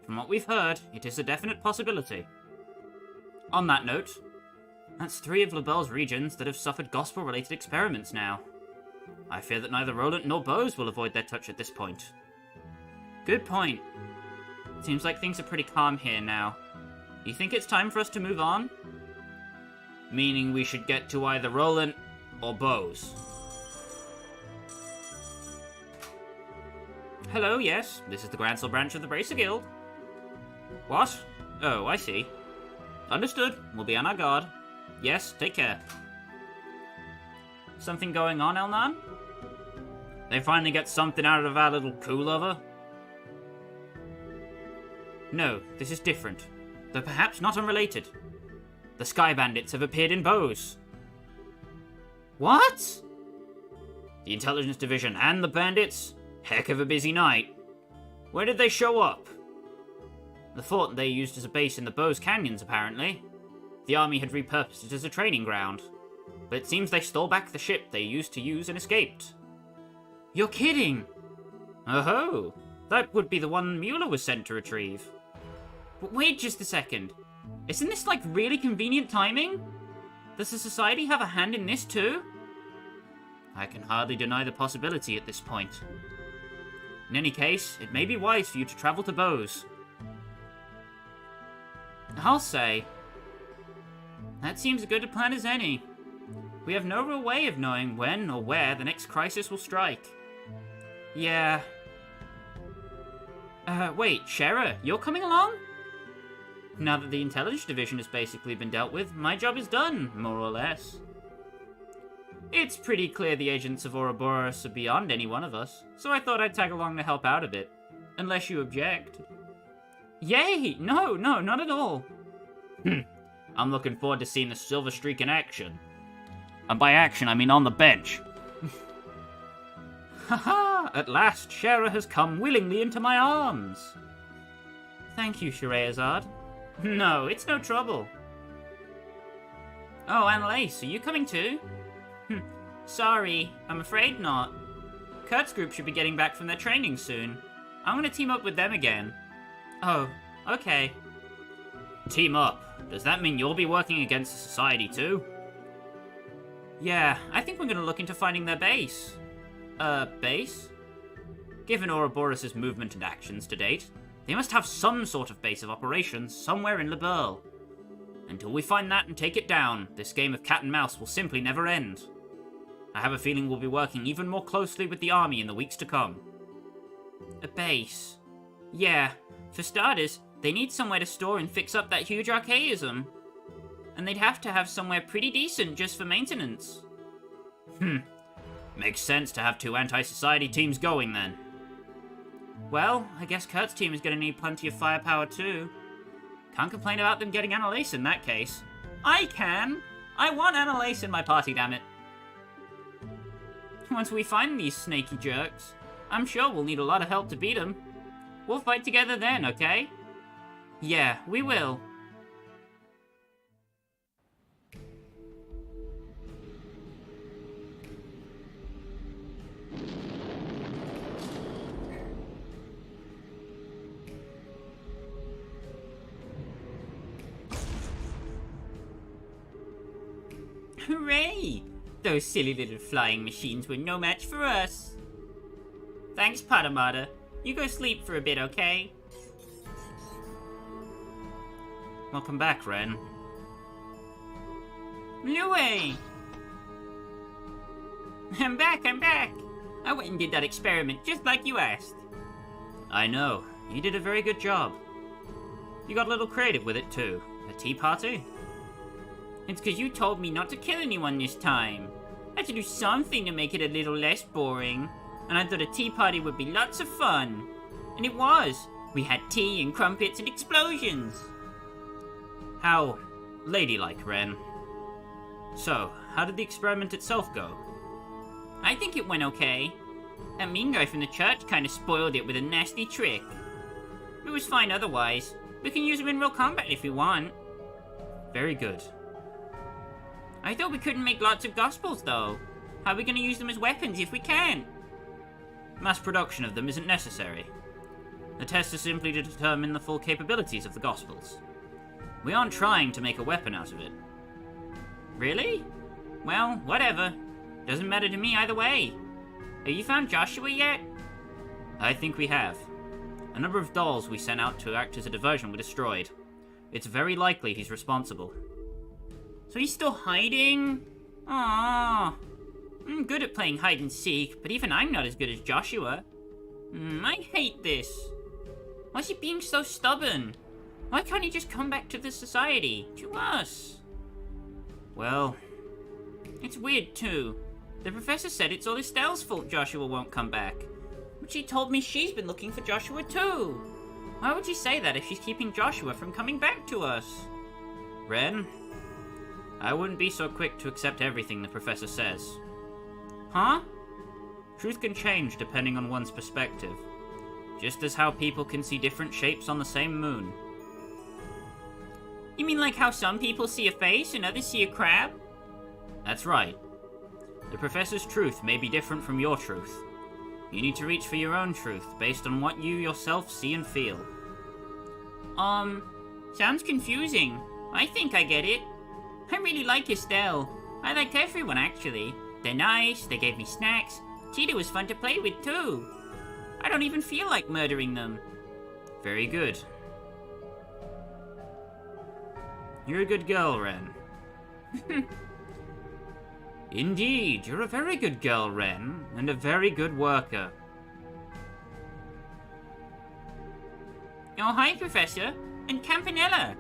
From what we've heard, it is a definite possibility. On that note, that's 3 of LaBelle's regions that have suffered gospel-related experiments now. I fear that neither Roland nor Bose will avoid their touch at this point. Good point. Seems like things are pretty calm here now. You think it's time for us to move on? Meaning we should get to either Roland or Bose. Hello, yes. This is the Grancel branch of the Bracer Guild. What? Oh, I see. Understood. We'll be on our guard. Yes, take care. Something going on, Elnan? They finally get something out of our little coup lover? No, this is different. Though perhaps not unrelated. The Sky Bandits have appeared in Bose. What? The Intelligence Division and the Bandits? Heck of a busy night. Where did they show up? The fort they used as a base in the Bose Canyons, apparently. The army had repurposed it as a training ground. But it seems they stole back the ship they used to use and escaped. You're kidding! Oh-ho! That would be the one Mueller was sent to retrieve. But wait just a second. Isn't this like really convenient timing? Does the Society have a hand in this too? I can hardly deny the possibility at this point. In any case, it may be wise for you to travel to Bose. I'll say. That seems as good a plan as any. We have no real way of knowing when or where the next crisis will strike. Yeah. Wait, Shera, you're coming along? Now that the Intelligence Division has basically been dealt with, my job is done, more or less. It's pretty clear the agents of Ouroboros are beyond any one of us, so I thought I'd tag along to help out a bit. Unless you object. Yay! No, not at all. I'm looking forward to seeing the Silver Streak in action. And by action, I mean on the bench. Haha, at last Shara has come willingly into my arms. Thank you, Scheherazade. No, it's no trouble. Oh, Annalise, are you coming too? Sorry, I'm afraid not. Kurt's group should be getting back from their training soon. I'm gonna team up with them again. Oh, okay. Team up? Does that mean you'll be working against the Society too? Yeah, I think we're gonna look into finding their base. Base? Given Ouroboros' movement and actions to date, they must have some sort of base of operations somewhere in Liberl. Until we find that and take it down, this game of cat and mouse will simply never end. I have a feeling we'll be working even more closely with the army in the weeks to come. A base? Yeah, for starters, they need somewhere to store and fix up that huge archaism. And they'd have to have somewhere pretty decent just for maintenance. Makes sense to have two anti-society teams going then. Well, I guess Kurt's team is gonna need plenty of firepower too. Can't complain about them getting Annalise in that case. I can! I want Annalise in my party, dammit. Once we find these snaky jerks, I'm sure we'll need a lot of help to beat them. We'll fight together then, okay? Yeah, we will. Hooray! Those silly little flying machines were no match for us. Thanks, Patamata. You go sleep for a bit, okay? Welcome back, Ren. Lue! I'm back! I went and did that experiment just like you asked. I know. You did a very good job. You got a little creative with it, too. A tea party? It's because you told me not to kill anyone this time. I had to do something to make it a little less boring. And I thought a tea party would be lots of fun. And it was. We had tea and crumpets and explosions. How ladylike, Ren. So, how did the experiment itself go? I think it went okay. That mean guy from the church kind of spoiled it with a nasty trick. It was fine otherwise. We can use him in real combat if we want. Very good. I thought we couldn't make lots of gospels, though. How are we going to use them as weapons if we can't? Mass production of them isn't necessary. The test is simply to determine the full capabilities of the gospels. We aren't trying to make a weapon out of it. Really? Well, whatever. Doesn't matter to me either way. Have you found Joshua yet? I think we have. A number of dolls we sent out to act as a diversion were destroyed. It's very likely he's responsible. So he's still hiding? Aww. I'm good at playing hide and seek, but even I'm not as good as Joshua. I hate this. Why's he being so stubborn? Why can't he just come back to the society? To us? Well, it's weird too. The professor said it's all Estelle's fault Joshua won't come back. But she told me she's been looking for Joshua too. Why would she say that if she's keeping Joshua from coming back to us? Ren? I wouldn't be so quick to accept everything the professor says. Huh? Truth can change depending on one's perspective. Just as how people can see different shapes on the same moon. You mean like how some people see a face and others see a crab? That's right. The professor's truth may be different from your truth. You need to reach for your own truth based on what you yourself see and feel. Sounds confusing. I think I get it. I really like Estelle. I liked everyone, actually. They're nice, they gave me snacks. Cheetah was fun to play with, too. I don't even feel like murdering them. Very good. You're a good girl, Ren. Indeed, you're a very good girl, Ren, and a very good worker. Oh, hi, Professor, and Campanella.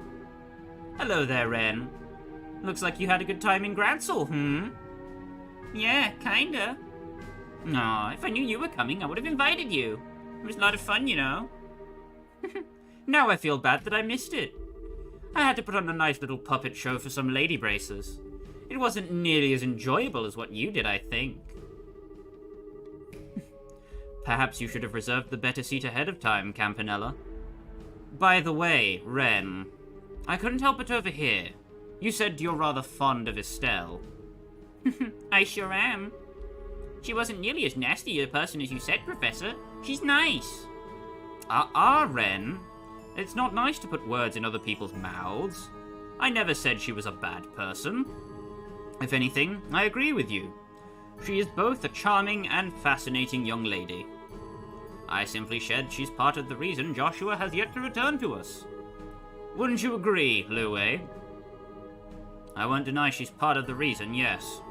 Hello there, Ren. Looks like you had a good time in Grancel, Yeah, kinda. Aw, if I knew you were coming, I would have invited you. It was a lot of fun, you know. Now I feel bad that I missed it. I had to put on a nice little puppet show for some lady braces. It wasn't nearly as enjoyable as what you did, I think. Perhaps you should have reserved the better seat ahead of time, Campanella. By the way, Renne, I couldn't help but overhear. You said you're rather fond of Estelle. I sure am. She wasn't nearly as nasty a person as you said, Professor. She's nice. Renne. It's not nice to put words in other people's mouths. I never said she was a bad person. If anything, I agree with you. She is both a charming and fascinating young lady. I simply said she's part of the reason Joshua has yet to return to us. Wouldn't you agree, Louie? I won't deny she's part of the reason, yes.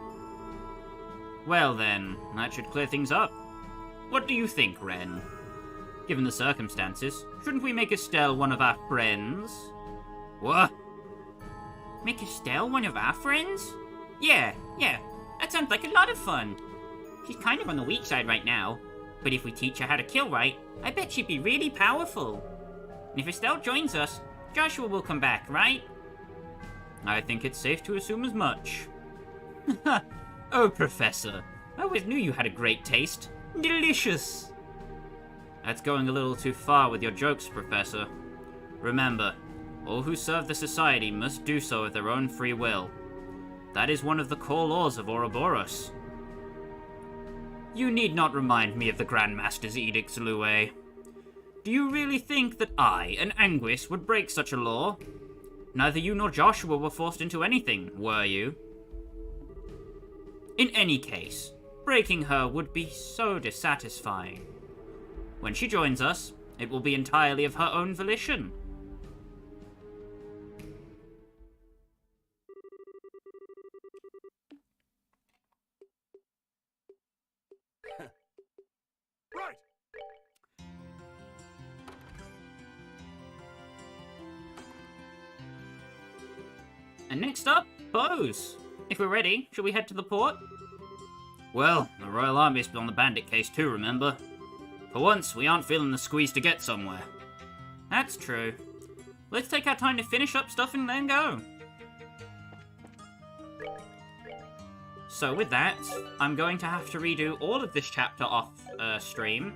Well then, that should clear things up. What do you think, Renne? Given the circumstances, shouldn't we make Estelle one of our friends? What? Make Estelle one of our friends? Yeah, that sounds like a lot of fun. She's kind of on the weak side right now, but if we teach her how to kill right, I bet she'd be really powerful. And if Estelle joins us, Joshua will come back, right? I think it's safe to assume as much. Oh, Professor, I always knew you had a great taste. Delicious! That's going a little too far with your jokes, Professor. Remember, all who serve the Society must do so of their own free will. That is one of the core laws of Ouroboros. You need not remind me of the Grandmaster's edicts, Louie. Do you really think that I, an Anguis, would break such a law? Neither you nor Joshua were forced into anything, were you? In any case, breaking her would be so dissatisfying. When she joins us, it will be entirely of her own volition.
Right.
And next up, bows. If we're ready, shall we head to the port? Well, the Royal Army's been on the bandit case too, remember? For once, we aren't feeling the squeeze to get somewhere. That's true. Let's take our time to finish up stuff and then go. So with that, I'm going to have to redo all of this chapter off stream,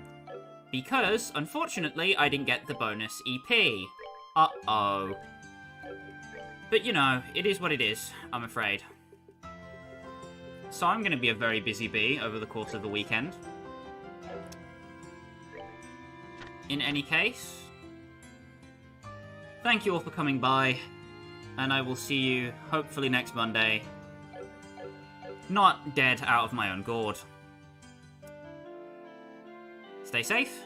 because, unfortunately, I didn't get the bonus EP. Uh-oh. But, you know, it is what it is, I'm afraid. So I'm going to be a very busy bee over the course of the weekend. In any case, thank you all for coming by, and I will see you hopefully next Monday. Not dead out of my own gourd. Stay safe,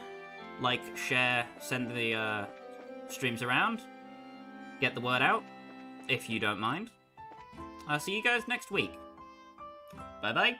like, share, send the streams around, get the word out, if you don't mind. I'll see you guys next week. Bye-bye.